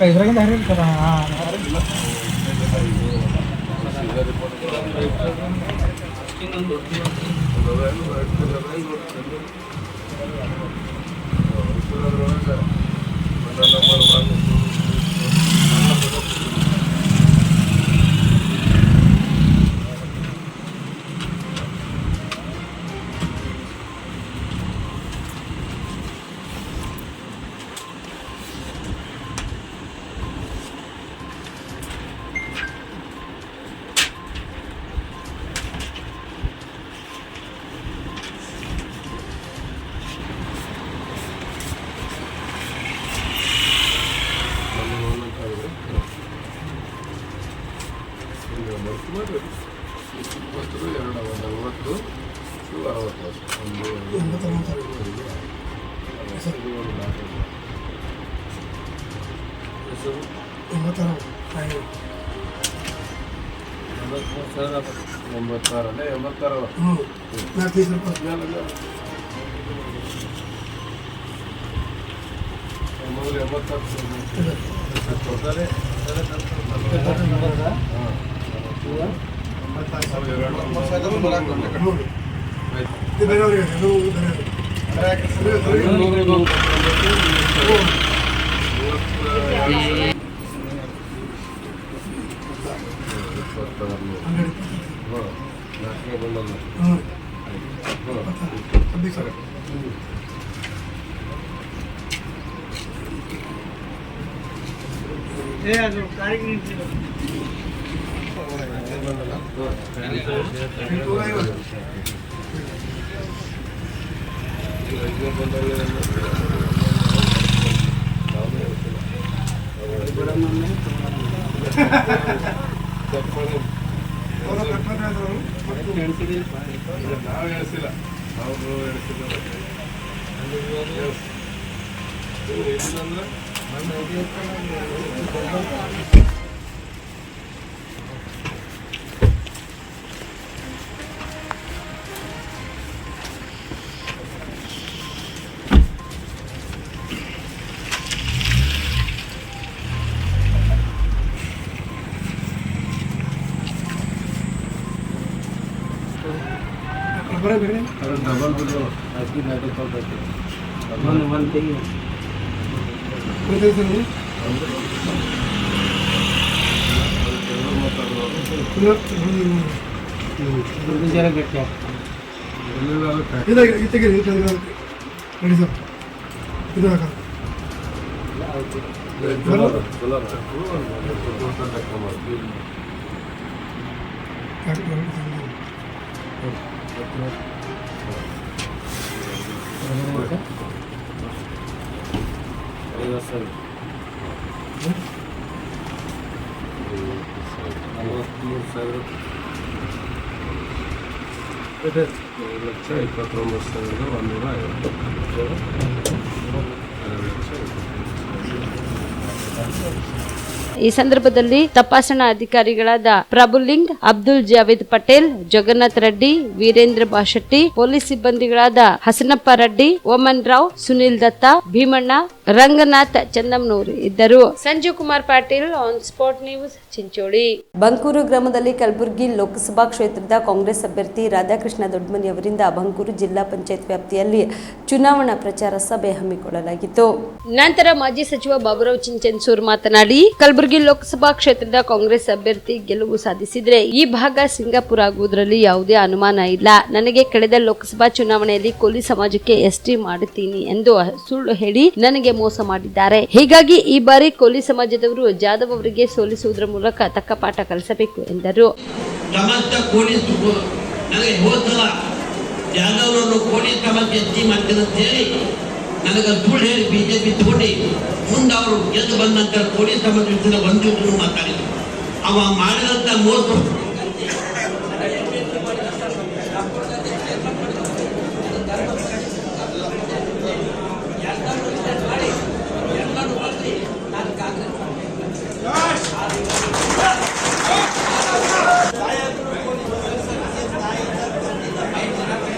ಇದ್ರಾಗಿಂದ ಹರಿರ್ತಾರ ಈ ಸಂದರ್ಭದಲ್ಲಿ ತಪಾಸಣಾ ಅಧಿಕಾರಿಗಳಾದ ಪ್ರಭುಲಿಂಗ್, ಅಬ್ದುಲ್ ಜಾವೇದ್ ಪಟೇಲ್, ಜಗನ್ನಾಥ್ ರೆಡ್ಡಿ, ವೀರೇಂದ್ರ ಬಾಶೆಟ್ಟಿ, ಪೊಲೀಸ್ ಸಿಬ್ಬಂದಿಗಳಾದ ಹಸನಪ್ಪ ರೆಡ್ಡಿ, ಓಮನ್ ರಾವ್, ಸುನಿಲ್ ದತ್ತಾ, ಭೀಮಣ್ಣ, ರಂಗನಾಥ್ ಚಂದಮ್ನೂರ್ ಇದ್ದರು. Sanjeev Kumar Patil, on spot news, Chincholi. Bankur ಗ್ರಾಮದಲ್ಲಿ ಕಲಬುರಗಿ ಲೋಕಸಭಾ ಕ್ಷೇತ್ರದ ಕಾಂಗ್ರೆಸ್ ಅಭ್ಯರ್ಥಿ ರಾಧಾಕೃಷ್ಣ ದೊಡ್ಮನಿ ಅವರಿಂದ ಬಂಕೂರು ಜಿಲ್ಲಾ ಪಂಚಾಯತ್ ವ್ಯಾಪ್ತಿಯಲ್ಲಿ ಚುನಾವಣಾ ಪ್ರಚಾರ ಸಭೆ ಹಮ್ಮಿಕೊಳ್ಳಲಾಗಿತ್ತು. ನಂತರ ಮಾಜಿ ಸಚಿವ ಬಾಬುರಾವ್ ಚಿಂಚನ್ಸೂರ್ ಮಾತನಾಡಿ, ಕಲಬುರಗಿ ಲೋಕಸಭಾ ಕ್ಷೇತ್ರದ ಕಾಂಗ್ರೆಸ್ ಅಭ್ಯರ್ಥಿ ಗೆಲುವು ಸಾಧಿಸಿದ್ರೆ ಈ ಭಾಗ ಸಿಂಗಾಪುರ ಆಗುವುದರಲ್ಲಿ ಯಾವುದೇ ಅನುಮಾನ ಇಲ್ಲ. ನನಗೆ ಕಳೆದ ಲೋಕಸಭಾ ಚುನಾವಣೆಯಲ್ಲಿ ಕೋಲಿ ಸಮಾಜಕ್ಕೆ ಎಸ್ಟಿ ಮಾಡುತ್ತೀನಿ ಎಂದು ಸುಳ್ಳು ಹೇಳಿ ನನಗೆ ಮೋಸ ಮಾಡಿದ್ದಾರೆ. ಹೀಗಾಗಿ ಈ ಬಾರಿ ಕೋಲಿ ಸಮಾಜದವರು ಜಾಧವ್ ಅವರಿಗೆ ಸೋಲಿಸುವುದರ ಮೂಲಕ ತಕ್ಕ ಪಾಠ ಕಲಿಸಬೇಕು ಎಂದರು. ನನಗೆ ಸುಳ್ಳು ಹೇಳಿ ಬಿಜೆಪಿ ತಗೊಂಡು ಮುಂದೆ ಅವರು ಗೆದ್ದು ಬಂದ ನಂತರ ಪೊಲೀಸ್ ಸಮಾಜದಿಂದ ಒಂದು ಮಾತಾಡಿದ್ರು. ಅವ ಮಾಡಿದಂತ ಮೋಸ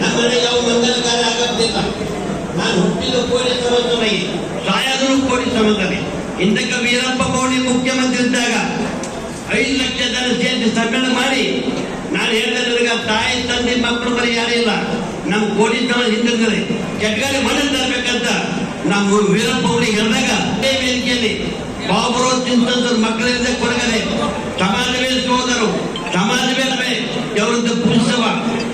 ನಮ್ಮನೆಗೆ ಯಾವ ಮಂಗಲಕಾರ ಆಗತ್ತಿಲ್ಲ. ನಾನು ಹುಟ್ಟಿದ ಕೋಳಿ ಸಮಾಜದಲ್ಲಿ, ಸಾಯಾದರೂ ಕೋಳಿ ಸಮಾಜದಲ್ಲಿ. ಇಂದಕ್ಕೆ ವೀರಪ್ಪ ಮೋದಿ ಮುಖ್ಯಮಂತ್ರಿ ಇದ್ದಾಗ 5 ಲಕ್ಷ ಜನ ಸೇರಿ ಸಮ್ಮೇಳನ ಮಾಡಿ ನಾನು ಹೇಳಿದೆ, ನನಗೆ ತಾಯಿ ತಂದೆ ಮಕ್ಕಳು ಬರೀ ಯಾರಿಲ್ಲ, ನಮ್ಮ ಕೋಳಿ ಸಮಾಜ ಹಿಂದಿರ್ತದೆ, ಕೆಟ್ಟಗಾರಿ ಮನೆ ತರಬೇಕಂತ ನಮ್ಮ ವೀರಪ್ಪ ಮೋದಿ ಹೇಳಿದಾಗ ಅದೇ ವೇದಿಕೆಯಲ್ಲಿ ಬಾಬುರಾವ್ ಚಿಂತನರು ಮಕ್ಕಳಿಂದ ಕೊರಗದೆ ಸಮಾಜವೇ ಸೋದರು, ಸಮಾಜವೇ ಅವರದ್ದು ಪುಸ್ತವ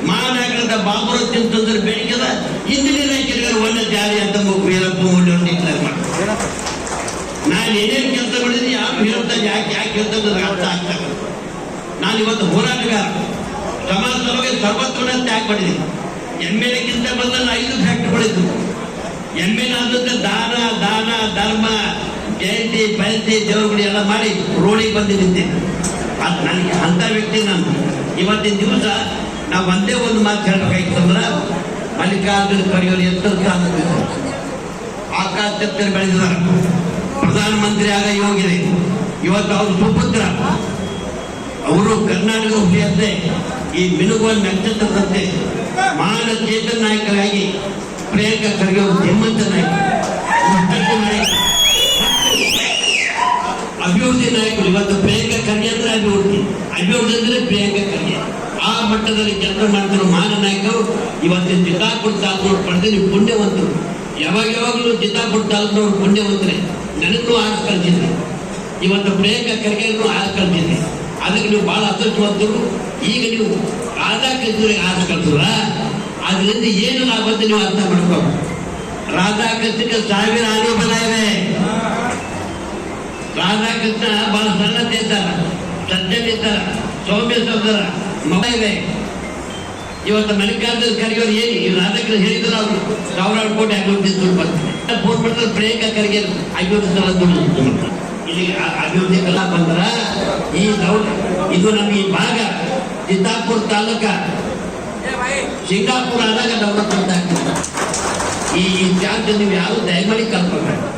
ಮಹಾನಾಯಕರಾದ ಬಾಬುರಾವ್ ಚಿಂತನರು ಬೇಡಿಕೆದ ಹಿಂದಿನ ರೈತರಿಗೆ ಒಳ್ಳೆ ಜಾರಿ ಅಂತ ವೀರಪ್ಪ ಮೋದಿ ಅವರು ಡಿಕ್ಲೇರ್ ಮಾಡ್ತಾರೆ. ನಾನು ಏನೇನು ಕೆಲಸ ಮಾಡಿದ್ದೀನಿ, ಯಾರು ಹೇಳ್ತಾ ಯಾಕೆ ಹೇಳ್ತಾ ಅರ್ಥ ಆಗ್ತದೆ. ನಾನು ಇವತ್ತು ಹೋರಾಟಗಾರ, ಸಮಾಜ ಸಲುವಾಗಿ ಸರ್ವತ್ವನ ತ್ಯಾಗ ಮಾಡಿದ್ದೀನಿ. MLA ಬಂದಲ್ಲಿ 5 ಫ್ಯಾಕ್ಟ್ರಿಗಳಿದ್ದು, MLA ಆದಂತ ದಾನ ದಾನ ಧರ್ಮ ಜಯಂತಿ ಪಯಂತಿ ದೇವರುಗಳು ಎಲ್ಲ ಮಾಡಿ ರೋಡಿಗೆ ಬಂದಿದ್ದೀನಿ. ಅದು ನನಗೆ ಅಂಥ ವ್ಯಕ್ತಿ ನಾನು. ಇವತ್ತಿನ ದಿವಸ ನಾವು ಒಂದೇ ಒಂದು ಮಾತು ಹೇಳ್ಬೇಕಾಯ್ತಂದ್ರೆ, ಮಲ್ಲಿಕಾರ್ಜುನ ಖರ್ಗೆ ಎಷ್ಟು ಆಕಾಶ ಚರ್ಚೆ ಬೆಳೆದಿದ್ದಾರೆ, ಪ್ರಧಾನಮಂತ್ರಿ ಆಗ ಯೋಗಿದೆ. ಇವತ್ತು ಅವರು ಸುಪುತ್ರ, ಅವರು ಕರ್ನಾಟಕದ ಹುಲಿಯಂತೆ ಈ ಮಿನುಗುವ ನಕ್ಷತ್ರದಂತೆ ಮಹಾನ ಚೇತನ ನಾಯಕರಾಗಿ ಪ್ರಿಯಾಂಕಾ ಖರ್ಗೆ ಅವರು ಧೀಮಂತ ನಾಯಕ, ಅಭಿವೃದ್ಧಿ ನಾಯಕರು. ಇವತ್ತು ಪ್ರಿಯಾಂಕಾ ಖರ್ಗೆ ಅಂದ್ರೆ ಅಭಿವೃದ್ಧಿ, ಅಭಿವೃದ್ಧಿ ಅಂದ್ರೆ ಪ್ರಿಯಾಂಕಾ ಖರ್ಗೆ. ಆ ಮಟ್ಟದಲ್ಲಿ ಕೆಲಸ ಮಾಡ್ತಿರೋ ಮಹಾನ್ ನಾಯಕರು ಇವತ್ತಿನ ಚಿತ್ತಾಪುರ ತಾಲೂಕು ಪಡೆದು ನೀವು ಪುಣ್ಯವಂತರು. ಯಾವಾಗಲೂ ಚಿತ್ತಾಪುರ ತಾಲೂಕಿನವ್ರು ಪುಣ್ಯವಂತರೇ. ನನಗೂ ಆಸ್ ಕಲ್ತಿದ್ರಿ, ಇವತ್ತು ಪ್ರಿಯಾಂಕಾ ಖರ್ಗೆನೂ ಆಸ್ ಕಲ್ತಿದ್ರಿ. ಅದಕ್ಕೆ ನೀವು ಬಹಳ ಅದೃಷ್ಟವಂತರು. ಈಗ ನೀವು ರಾಧಾಕೃಷ್ಣರಿಗೆ ಆಸ್ ಕಲ್ಸರ, ಅದರಿಂದ ಏನು ಲಾಭ ಅಂತ ನೀವು ಅರ್ಥ ಮಾಡ್ಕೋ. ರಾಧಾಕೃಷ್ಣಕ್ಕೆ 1000 ಆನೆ ಬಲ ಇವೆ. ರಾಧಾಕೃಷ್ಣ ಬಹಳ ಸಣ್ಣತೆ ಇದ್ದಾರ, ಸಜ್ಜನಿದ್ದಾರ, ಸೌಮ್ಯ ಸಹೋದರ ಮಗ ಇದೆ. ಇವತ್ತು ಮಲ್ಲಿಕಾರ್ಜುನ ಖರ್ಗೆ ಏನು ಈ ರಾಧಾಕೃಷ್ಣ ಹೇಳಿದ್ರು, ಅವರು 1000 ಕೋಟಿ ಅಭಿವೃದ್ಧಿ ದುಡ್ಡು ಬರ್ತದೆ. ಫೋನ್ ಮಾಡಿದ್ರೆ ಪ್ರಿಯಾಂಕಾ ಖರ್ಗೆ 500 ಸಲ ದುಡ್ಡು ಇಲ್ಲಿ ಅಭಿವೃದ್ಧಿ ಕಲಾ ಬಂದ್ರ ಈ ಇದು ನಮ್ಮ ಈ ಭಾಗ ಚಿತ್ತಾಪುರ ತಾಲೂಕ ಸಿಂಗಾಪುರ ಆದಾಗ ಡೆವಲಪ್ಮೆಂಟ್ ಆಗ್ತದೆ. ಈ ಚಾರ್ಜ್ ನೀವು ಯಾರು ದಯಮಾಡಿ ಕಲ್ಪಬೇಕು.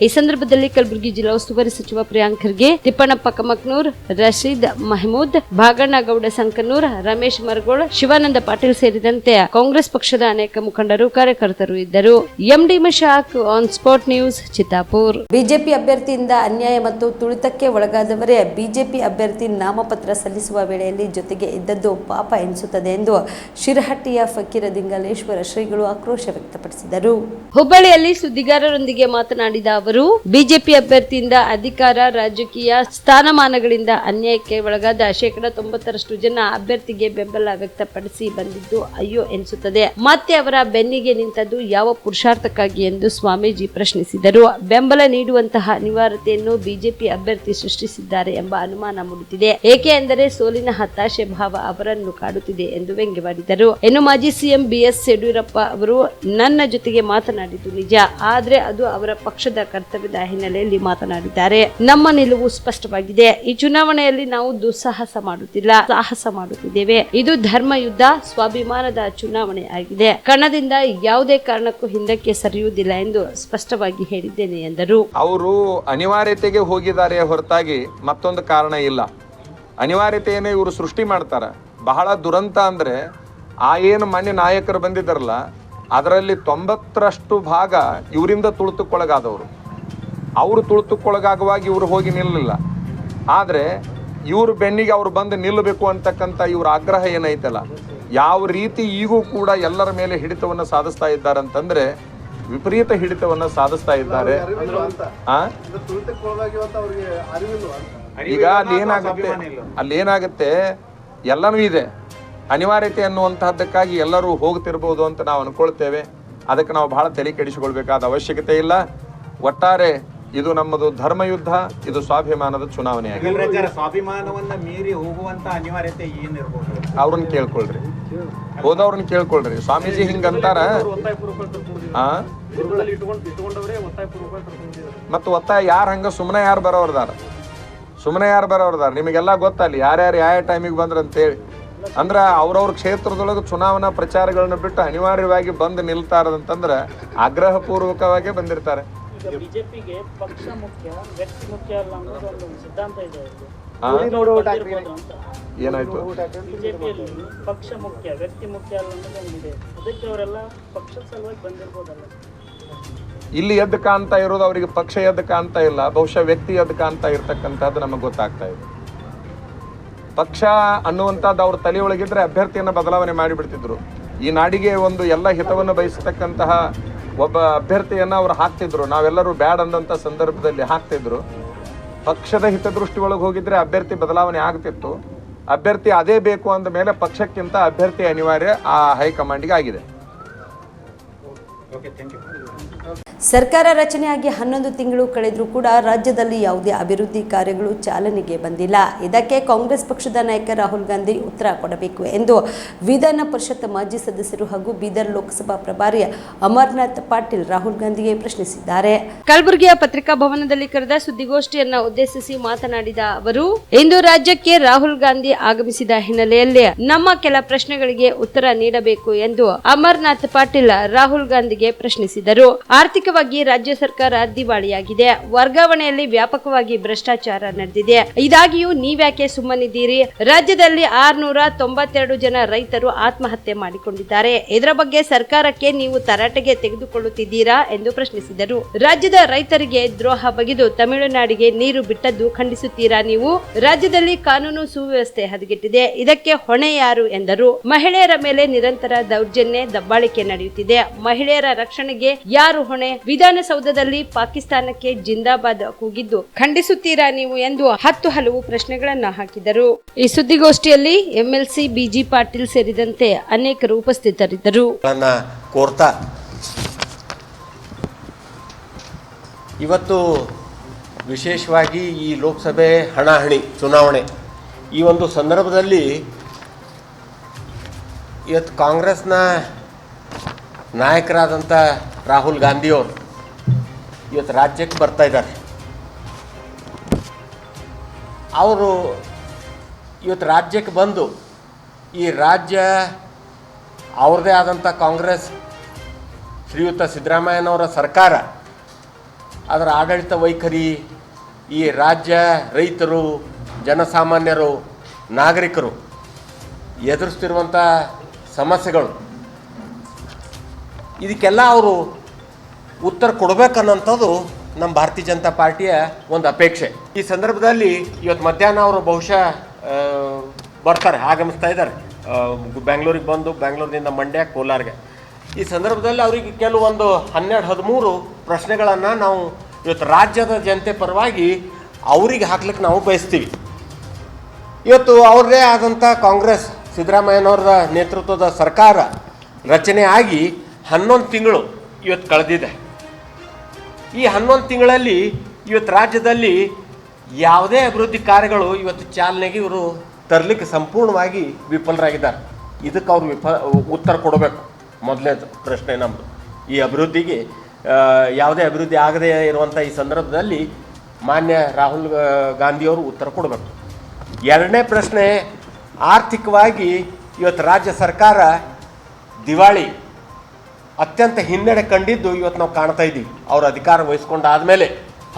ಈ ಸಂದರ್ಭದಲ್ಲಿ ಕಲಬುರಗಿ ಜಿಲ್ಲಾ ಉಸ್ತುವಾರಿ ಸಚಿವ ಪ್ರಿಯಾಂಕ್ ಖರ್ಗೆ, ತಿಪ್ಪಣ್ಣಪ್ಪ ಕಮಕ್ನೂರ್, ರಶೀದ್ ಮಹಮೂದ್, ಭಾಗಣ್ಣಗೌಡ ಸಂಕನೂರ್, ರಮೇಶ್ ಮರಗೋಳ್, ಶಿವಾನಂದ ಪಾಟೀಲ್ ಸೇರಿದಂತೆ ಕಾಂಗ್ರೆಸ್ ಪಕ್ಷದ ಅನೇಕ ಮುಖಂಡರು ಕಾರ್ಯಕರ್ತರು ಇದ್ದರು. MD Mashak, on spot news, Chittapur. BJP ಅಭ್ಯರ್ಥಿಯಿಂದ ಅನ್ಯಾಯ ಮತ್ತು ತುಳಿತಕ್ಕೆ ಒಳಗಾದವರೇ ಬಿಜೆಪಿ ಅಭ್ಯರ್ಥಿ ನಾಮಪತ್ರ ಸಲ್ಲಿಸುವ ವೇಳೆಯಲ್ಲಿ ಜೊತೆಗೆ ಇದ್ದದ್ದು ಪಾಪ ಎನಿಸುತ್ತದೆ ಎಂದು ಶಿರಹಟ್ಟಿಯ ಫಕೀರ ದಿಂಗಲೇಶ್ವರ ಶ್ರೀಗಳು ಆಕ್ರೋಶ ವ್ಯಕ್ತಪಡಿಸಿದರು. ಹುಬ್ಬಳ್ಳಿಯಲ್ಲಿ ಸುದ್ದಿಗಾರರೊಂದಿಗೆ ಮಾತನಾಡಿದ ಅವರು, ಬಿಜೆಪಿ ಅಭ್ಯರ್ಥಿಯಿಂದ ಅಧಿಕಾರ, ರಾಜಕೀಯ ಸ್ಥಾನಮಾನಗಳಿಂದ ಅನ್ಯಾಯಕ್ಕೆ ಒಳಗಾದ 90% ಜನ ಅಭ್ಯರ್ಥಿಗೆ ಬೆಂಬಲ ವ್ಯಕ್ತಪಡಿಸಿ ಬಂದಿದ್ದು ಅಯ್ಯೋ ಎನಿಸುತ್ತದೆ. ಮತ್ತೆ ಅವರ ಬೆನ್ನಿಗೆ ನಿಂತದ್ದು ಯಾವ ಪುರುಷಾರ್ಥಕ್ಕಾಗಿ ಎಂದು ಸ್ವಾಮೀಜಿ ಪ್ರಶ್ನಿಸಿದರು. ಬೆಂಬಲ ನೀಡುವಂತಹ ಅನಿವಾರ್ಯತೆಯನ್ನು ಬಿಜೆಪಿ ಅಭ್ಯರ್ಥಿ ಸೃಷ್ಟಿಸಿದ್ದಾರೆ ಎಂಬ ಅನುಮಾನ ಮೂಡುತ್ತಿದೆ. ಏಕೆ ಎಂದರೆ ಸೋಲಿನ ಹತಾಶೆ ಭಾವ ಅವರನ್ನು ಕಾಡುತ್ತಿದೆ ಎಂದು ವ್ಯಂಗ್ಯವಾಡಿದರು. ಇನ್ನು ಮಾಜಿ ಸಿಎಂ ಬಿಎಸ್ ಯಡಿಯೂರಪ್ಪ ಅವರು ನನ್ನ ಜೊತೆಗೆ ಮಾತನಾಡಿದ್ದು ನಿಜ, ಆದ್ರೆ ಅದು ಅವರ ಪಕ್ಷದ ಕರ್ತವ್ಯದ ಹಿನ್ನೆಲೆಯಲ್ಲಿ ಮಾತನಾಡಿದ್ದಾರೆ. ನಮ್ಮ ನಿಲುವು ಸ್ಪಷ್ಟವಾಗಿದೆ. ಈ ಚುನಾವಣೆಯಲ್ಲಿ ನಾವು ದುಸ್ಸಾಹಸ ಮಾಡುತ್ತಿಲ್ಲ, ಸಾಹಸ ಮಾಡುತ್ತಿದ್ದೇವೆ. ಇದು ಧರ್ಮ ಯುದ್ಧ, ಸ್ವಾಭಿಮಾನದ ಚುನಾವಣೆ ಆಗಿದೆ. ಕಣದಿಂದ ಯಾವುದೇ ಕಾರಣಕ್ಕೂ ಹಿಂದಕ್ಕೆ ಸರಿಯುವುದಿಲ್ಲ ಎಂದು ಸ್ಪಷ್ಟವಾಗಿ ಹೇಳಿದ್ದೇನೆ ಎಂದರು. ಅವರು ಅನಿವಾರ್ಯತೆಗೆ ಹೋಗಿದ್ದಾರೆ ಹೊರತಾಗಿ ಮತ್ತೊಂದು ಕಾರಣ ಇಲ್ಲ. ಅನಿವಾರ್ಯತೆಯನ್ನು ಇವರು ಸೃಷ್ಟಿ ಮಾಡ್ತಾರೆ. ಬಹಳ ದುರಂತ ಅಂದ್ರೆ ಏನು ಮಾನ್ಯ ನಾಯಕರು ಬಂದಿದ್ದಾರಲ್ಲ, ಅದರಲ್ಲಿ 90% ಭಾಗ ಇವರಿಂದ ತುಳಿತಕ್ಕೊಳಗಾದವರು. ಅವರು ತುಳಿತಕ್ಕೊಳಗಾಗುವಾಗ ಇವರು ಹೋಗಿ ನಿಲ್ಲಲಿಲ್ಲ. ಆದರೆ ಇವರು ಬೆನ್ನಿಗೆ ಅವ್ರು ಬಂದು ನಿಲ್ಲಬೇಕು ಅಂತಕ್ಕಂಥ ಇವ್ರ ಆಗ್ರಹ ಏನೈತಲ್ಲ, ಯಾವ ರೀತಿ ಈಗೂ ಕೂಡ ಎಲ್ಲರ ಮೇಲೆ ಹಿಡಿತವನ್ನು ಸಾಧಿಸ್ತಾ ಇದ್ದಾರೆ ಅಂತಂದ್ರೆ ವಿಪರೀತ ಹಿಡಿತವನ್ನು ಸಾಧಿಸ್ತಾ ಇದ್ದಾರೆ. ಈಗ ಅಲ್ಲೇನಾಗುತ್ತೆ ಎಲ್ಲನೂ ಇದೆ. ಅನಿವಾರ್ಯತೆ ಅನ್ನುವಂತಹದ್ದಕ್ಕಾಗಿ ಎಲ್ಲರೂ ಹೋಗ್ತಿರ್ಬೋದು ಅಂತ ನಾವು ಅನ್ಕೊಳ್ತೇವೆ. ಅದಕ್ಕೆ ನಾವು ಬಹಳ ತಲೆ ಕೆಡಿಸಿಕೊಳ್ಬೇಕಾದ ಅವಶ್ಯಕತೆ ಇಲ್ಲ. ಒಟ್ಟಾರೆ ಇದು ನಮ್ಮದು ಧರ್ಮಯುದ್ಧ, ಇದು ಸ್ವಾಭಿಮಾನದ ಚುನಾವಣೆ ಆಗಿದೆ. ಸ್ವಾಭಿಮಾನವನ್ನ ಮೀರಿ ಹೋಗುವಂತ ಅನಿವಾರ್ಯತೆ ಏನಿರ್ಬೋದು ಅವ್ರನ್ನ ಕೇಳ್ಕೊಳ್ರಿ, ಹೋದವ್ರನ್ನ ಕೇಳ್ಕೊಳ್ರಿ. ಸ್ವಾಮೀಜಿ ಹಿಂಗಂತಾರ, ಮತ್ತು ಒತ್ತಾಯ ಯಾರು ಹಂಗ ಸುಮ್ಮನೆ ಯಾರು ಬರೋರ್ದಾರ ನಿಮಗೆಲ್ಲ ಗೊತ್ತಲ್ಲಿ ಯಾರ್ಯಾರು ಯಾವ ಟೈಮಿಗೆ ಬಂದ್ರಂತೇಳಿ. ಅಂದ್ರೆ ಅವ್ರವ್ರ ಕ್ಷೇತ್ರದೊಳಗೆ ಚುನಾವಣಾ ಪ್ರಚಾರಗಳನ್ನ ಬಿಟ್ಟು ಅನಿವಾರ್ಯವಾಗಿ ಬಂದು ನಿಲ್ತಾರಂತಂದ್ರೆ ಆಗ್ರಹ ಪೂರ್ವಕವಾಗಿ ಬಂದಿರ್ತಾರೆ. ಬಿಜೆಪಿಗೆ ಪಕ್ಷ ಮುಖ್ಯ, ವ್ಯಕ್ತಿ ಮುಖ್ಯ ಅಲ್ಲ ಅನ್ನೋದು ಒಂದು ಸಿದ್ಧಾಂತ ಇದೆ. ಏನಾಯ್ತು? ಬಿಜೆಪಿಯಲ್ಲಿ ಪಕ್ಷ ಮುಖ್ಯ, ವ್ಯಕ್ತಿ ಮುಖ್ಯ ಅಲ್ಲ ಅನ್ನೋದು ಒಂದಿದೆ. ಅದಕ್ಕೆ ಅವರೆಲ್ಲ ಪಕ್ಷದ ಸಲುವಾಗಿ ಬಂದಿರ್ಬೋದಲ್ಲ. ಇಲ್ಲಿ ಎದ್ದು ಕಾಣ್ತಾ ಇರೋದು ಅವರಿಗೆ ಪಕ್ಷ ಎದ್ದು ಕಾಣ್ತಾ ಇಲ್ಲ, ಬಹುಶಃ ವ್ಯಕ್ತಿ ಎದ್ದು ಕಾಣ್ತಾ ಇರ್ತಕ್ಕಂಥದ್ದು ನಮಗೆ ಗೊತ್ತಾಗ್ತಾ ಇದೆ. ಪಕ್ಷ ಅನ್ನುವಂಥದ್ದು ಅವ್ರ ತಲೆಯೊಳಗಿದ್ರೆ ಅಭ್ಯರ್ಥಿಯನ್ನು ಬದಲಾವಣೆ ಮಾಡಿಬಿಡ್ತಿದ್ರು. ಈ ನಾಡಿಗೆ ಒಂದು ಎಲ್ಲ ಹಿತವನ್ನು ಬಯಸತಕ್ಕಂತಹ ಒಬ್ಬ ಅಭ್ಯರ್ಥಿಯನ್ನು ಅವರು ಹಾಕ್ತಿದ್ರು. ನಾವೆಲ್ಲರೂ ಬ್ಯಾಡ್ ಅಂದಂಥ ಸಂದರ್ಭದಲ್ಲಿ ಹಾಕ್ತಿದ್ರು. ಪಕ್ಷದ ಹಿತದೃಷ್ಟಿ ಒಳಗೆ ಹೋಗಿದ್ರೆ ಅಭ್ಯರ್ಥಿ ಬದಲಾವಣೆ ಆಗ್ತಿತ್ತು. ಅಭ್ಯರ್ಥಿ ಅದೇ ಬೇಕು ಅಂದ ಮೇಲೆ ಪಕ್ಷಕ್ಕಿಂತ ಅಭ್ಯರ್ಥಿ ಅನಿವಾರ್ಯ ಆ ಹೈಕಮಾಂಡ್ಗೆ ಆಗಿದೆ. ಸರ್ಕಾರ ರಚನೆಯಾಗಿ 11 ತಿಂಗಳು ಕಳೆದರೂ ಕೂಡ ರಾಜ್ಯದಲ್ಲಿ ಯಾವುದೇ ಅಭಿವೃದ್ಧಿ ಕಾರ್ಯಗಳು ಚಾಲನೆಗೆ ಬಂದಿಲ್ಲ. ಇದಕ್ಕೆ ಕಾಂಗ್ರೆಸ್ ಪಕ್ಷದ ನಾಯಕ ರಾಹುಲ್ ಗಾಂಧಿ ಉತ್ತರ ಕೊಡಬೇಕು ಎಂದು ವಿಧಾನ ಪರಿಷತ್ ಮಾಜಿ ಸದಸ್ಯರು ಹಾಗೂ ಬೀದರ್ ಲೋಕಸಭಾ ಪ್ರಭಾರಿ ಅಮರನಾಥ್ ಪಾಟೀಲ್ ರಾಹುಲ್ ಗಾಂಧಿಗೆ ಪ್ರಶ್ನಿಸಿದ್ದಾರೆ. ಕಲಬುರಗಿಯ ಪತ್ರಿಕಾ ಭವನದಲ್ಲಿ ಕರೆದ ಸುದ್ದಿಗೋಷ್ಠಿಯನ್ನ ಉದ್ದೇಶಿಸಿ ಮಾತನಾಡಿದ ಅವರು, ಇಂದು ರಾಜ್ಯಕ್ಕೆ ರಾಹುಲ್ ಗಾಂಧಿ ಆಗಮಿಸಿದ ಹಿನ್ನೆಲೆಯಲ್ಲಿ ನಮ್ಮ ಕೆಲ ಪ್ರಶ್ನೆಗಳಿಗೆ ಉತ್ತರ ನೀಡಬೇಕು ಎಂದು ಅಮರನಾಥ್ ಪಾಟೀಲ್ ರಾಹುಲ್ ಗಾಂಧಿಗೆ ಪ್ರಶ್ನಿಸಿದರು. ಆರ್ಥಿಕವಾಗಿ ರಾಜ್ಯ ಸರ್ಕಾರ ದಿವಾಳಿಯಾಗಿದೆ. ವರ್ಗಾವಣೆಯಲ್ಲಿ ವ್ಯಾಪಕವಾಗಿ ಭ್ರಷ್ಟಾಚಾರ ನಡೆದಿದೆ. ಇದಾಗಿಯೂ ನೀವ್ಯಾಕೆ ಸುಮ್ಮನಿದ್ದೀರಿ? ರಾಜ್ಯದಲ್ಲಿ 692 ಜನ ರೈತರು ಆತ್ಮಹತ್ಯೆ ಮಾಡಿಕೊಂಡಿದ್ದಾರೆ. ಇದರ ಬಗ್ಗೆ ಸರ್ಕಾರಕ್ಕೆ ನೀವು ತರಾಟೆಗೆ ತೆಗೆದುಕೊಳ್ಳುತ್ತಿದ್ದೀರಾ ಎಂದು ಪ್ರಶ್ನಿಸಿದರು. ರಾಜ್ಯದ ರೈತರಿಗೆ ದ್ರೋಹ ಬಗೆದು ತಮಿಳುನಾಡಿಗೆ ನೀರು ಬಿಟ್ಟದ್ದು ಖಂಡಿಸುತ್ತೀರಾ ನೀವು? ರಾಜ್ಯದಲ್ಲಿ ಕಾನೂನು ಸುವ್ಯವಸ್ಥೆ ಹದಗೆಟ್ಟಿದೆ. ಇದಕ್ಕೆ ಹೊಣೆ ಯಾರು ಎಂದರು. ಮಹಿಳೆಯರ ಮೇಲೆ ನಿರಂತರ ದೌರ್ಜನ್ಯ, ದಬ್ಬಾಳಿಕೆ ನಡೆಯುತ್ತಿದೆ. ಮಹಿಳೆಯರ ರಕ್ಷಣೆಗೆ ಯಾರು ಹೊಣೆ? ವಿಧಾನಸೌಧದಲ್ಲಿ ಪಾಕಿಸ್ತಾನಕ್ಕೆ ಜಿಂದಾಬಾದ್ ಕೂಗಿದ್ದು ಖಂಡಿಸುತ್ತೀರಾ ನೀವು ಎಂದು ಹಲವು ಪ್ರಶ್ನೆಗಳನ್ನ ಹಾಕಿದರು. ಈ ಸುದ್ದಿಗೋಷ್ಠಿಯಲ್ಲಿ ಎಂಎಲ್ಸಿ ಬಿಜಿ ಪಾಟೀಲ್ ಸೇರಿದಂತೆ ಅನೇಕರು ಉಪಸ್ಥಿತರಿದ್ದರು. ಕೋರ್ತಾ ಇವತ್ತು ವಿಶೇಷವಾಗಿ ಈ ಲೋಕಸಭೆ ಹಣಾಹಣಿ ಚುನಾವಣೆ ಈ ಒಂದು ಸಂದರ್ಭದಲ್ಲಿ ಇವತ್ತು ಕಾಂಗ್ರೆಸ್ನ ನಾಯಕರಾದಂಥ ರಾಹುಲ್ ಗಾಂಧಿಯವರು ಇವತ್ತು ರಾಜ್ಯಕ್ಕೆ ಬರ್ತಾ ಇದ್ದಾರೆ. ಅವರು ಇವತ್ತು ರಾಜ್ಯಕ್ಕೆ ಬಂದು ಈ ರಾಜ್ಯ ಅವ್ರದ್ದೇ ಆದಂಥ ಕಾಂಗ್ರೆಸ್ ಶ್ರೀಯುತ ಸಿದ್ದರಾಮಯ್ಯನವರ ಸರ್ಕಾರ ಅದರ ಆಡಳಿತ ವೈಖರಿ, ಈ ರಾಜ್ಯ ರೈತರು, ಜನಸಾಮಾನ್ಯರು, ನಾಗರಿಕರು ಎದುರಿಸ್ತಿರುವಂಥ ಸಮಸ್ಯೆಗಳು ಇದಕ್ಕೆಲ್ಲ ಅವರು ಉತ್ತರ ಕೊಡಬೇಕನ್ನೋಂಥದ್ದು ನಮ್ಮ ಭಾರತೀಯ ಜನತಾ ಪಾರ್ಟಿಯ ಒಂದು ಅಪೇಕ್ಷೆ. ಈ ಸಂದರ್ಭದಲ್ಲಿ ಇವತ್ತು ಮಧ್ಯಾಹ್ನ ಅವರು ಬಹುಶಃ ಬರ್ತಾರೆ, ಆಗಮಿಸ್ತಾ ಇದ್ದಾರೆ ಬೆಂಗಳೂರಿಗೆ ಬಂದು, ಬೆಂಗಳೂರಿನಿಂದ ಮಂಡ್ಯ, ಕೋಲಾರ್ಗೆ. ಈ ಸಂದರ್ಭದಲ್ಲಿ ಅವರಿಗೆ ಕೆಲವೊಂದು 12-13 ಪ್ರಶ್ನೆಗಳನ್ನು ನಾವು ಇವತ್ತು ರಾಜ್ಯದ ಜನತೆ ಪರವಾಗಿ ಅವರಿಗೆ ಹಾಕ್ಲಿಕ್ಕೆ ನಾವು ಬಯಸ್ತೀವಿ. ಇವತ್ತು ಅವ್ರದ್ದೇ ಆದಂಥ ಕಾಂಗ್ರೆಸ್ ಸಿದ್ದರಾಮಯ್ಯನವರ ನೇತೃತ್ವದ ಸರ್ಕಾರ ರಚನೆ ಆಗಿ 11 ತಿಂಗಳು ಇವತ್ತು ಕಳೆದಿದೆ. ಈ 11 ತಿಂಗಳಲ್ಲಿ ಇವತ್ತು ರಾಜ್ಯದಲ್ಲಿ ಯಾವುದೇ ಅಭಿವೃದ್ಧಿ ಕಾರ್ಯಗಳು ಇವತ್ತು ಚಾಲನೆಗೆ ಇವರು ತರಲಿಕ್ಕೆ ಸಂಪೂರ್ಣವಾಗಿ ವಿಫಲರಾಗಿದ್ದಾರೆ. ಇದಕ್ಕೆ ಅವರು ಉತ್ತರ ಕೊಡಬೇಕು. ಮೊದಲನೇದು ಪ್ರಶ್ನೆ ನಮ್ಮದು. ಈ ಅಭಿವೃದ್ಧಿಗೆ ಯಾವುದೇ ಅಭಿವೃದ್ಧಿ ಆಗದೇ ಇರುವಂಥ ಈ ಸಂದರ್ಭದಲ್ಲಿ ಮಾನ್ಯ ರಾಹುಲ್ ಗಾಂಧಿಯವರು ಉತ್ತರ ಕೊಡಬೇಕು. ಎರಡನೇ ಪ್ರಶ್ನೆ, ಆರ್ಥಿಕವಾಗಿ ಇವತ್ತು ರಾಜ್ಯ ಸರ್ಕಾರ ದಿವಾಳಿ, ಅತ್ಯಂತ ಹಿನ್ನಡೆ ಕಂಡಿದ್ದು ಇವತ್ತು ನಾವು ಕಾಣ್ತಾ ಇದ್ದೀವಿ. ಅವರು ಅಧಿಕಾರ ವಹಿಸ್ಕೊಂಡಾದಮೇಲೆ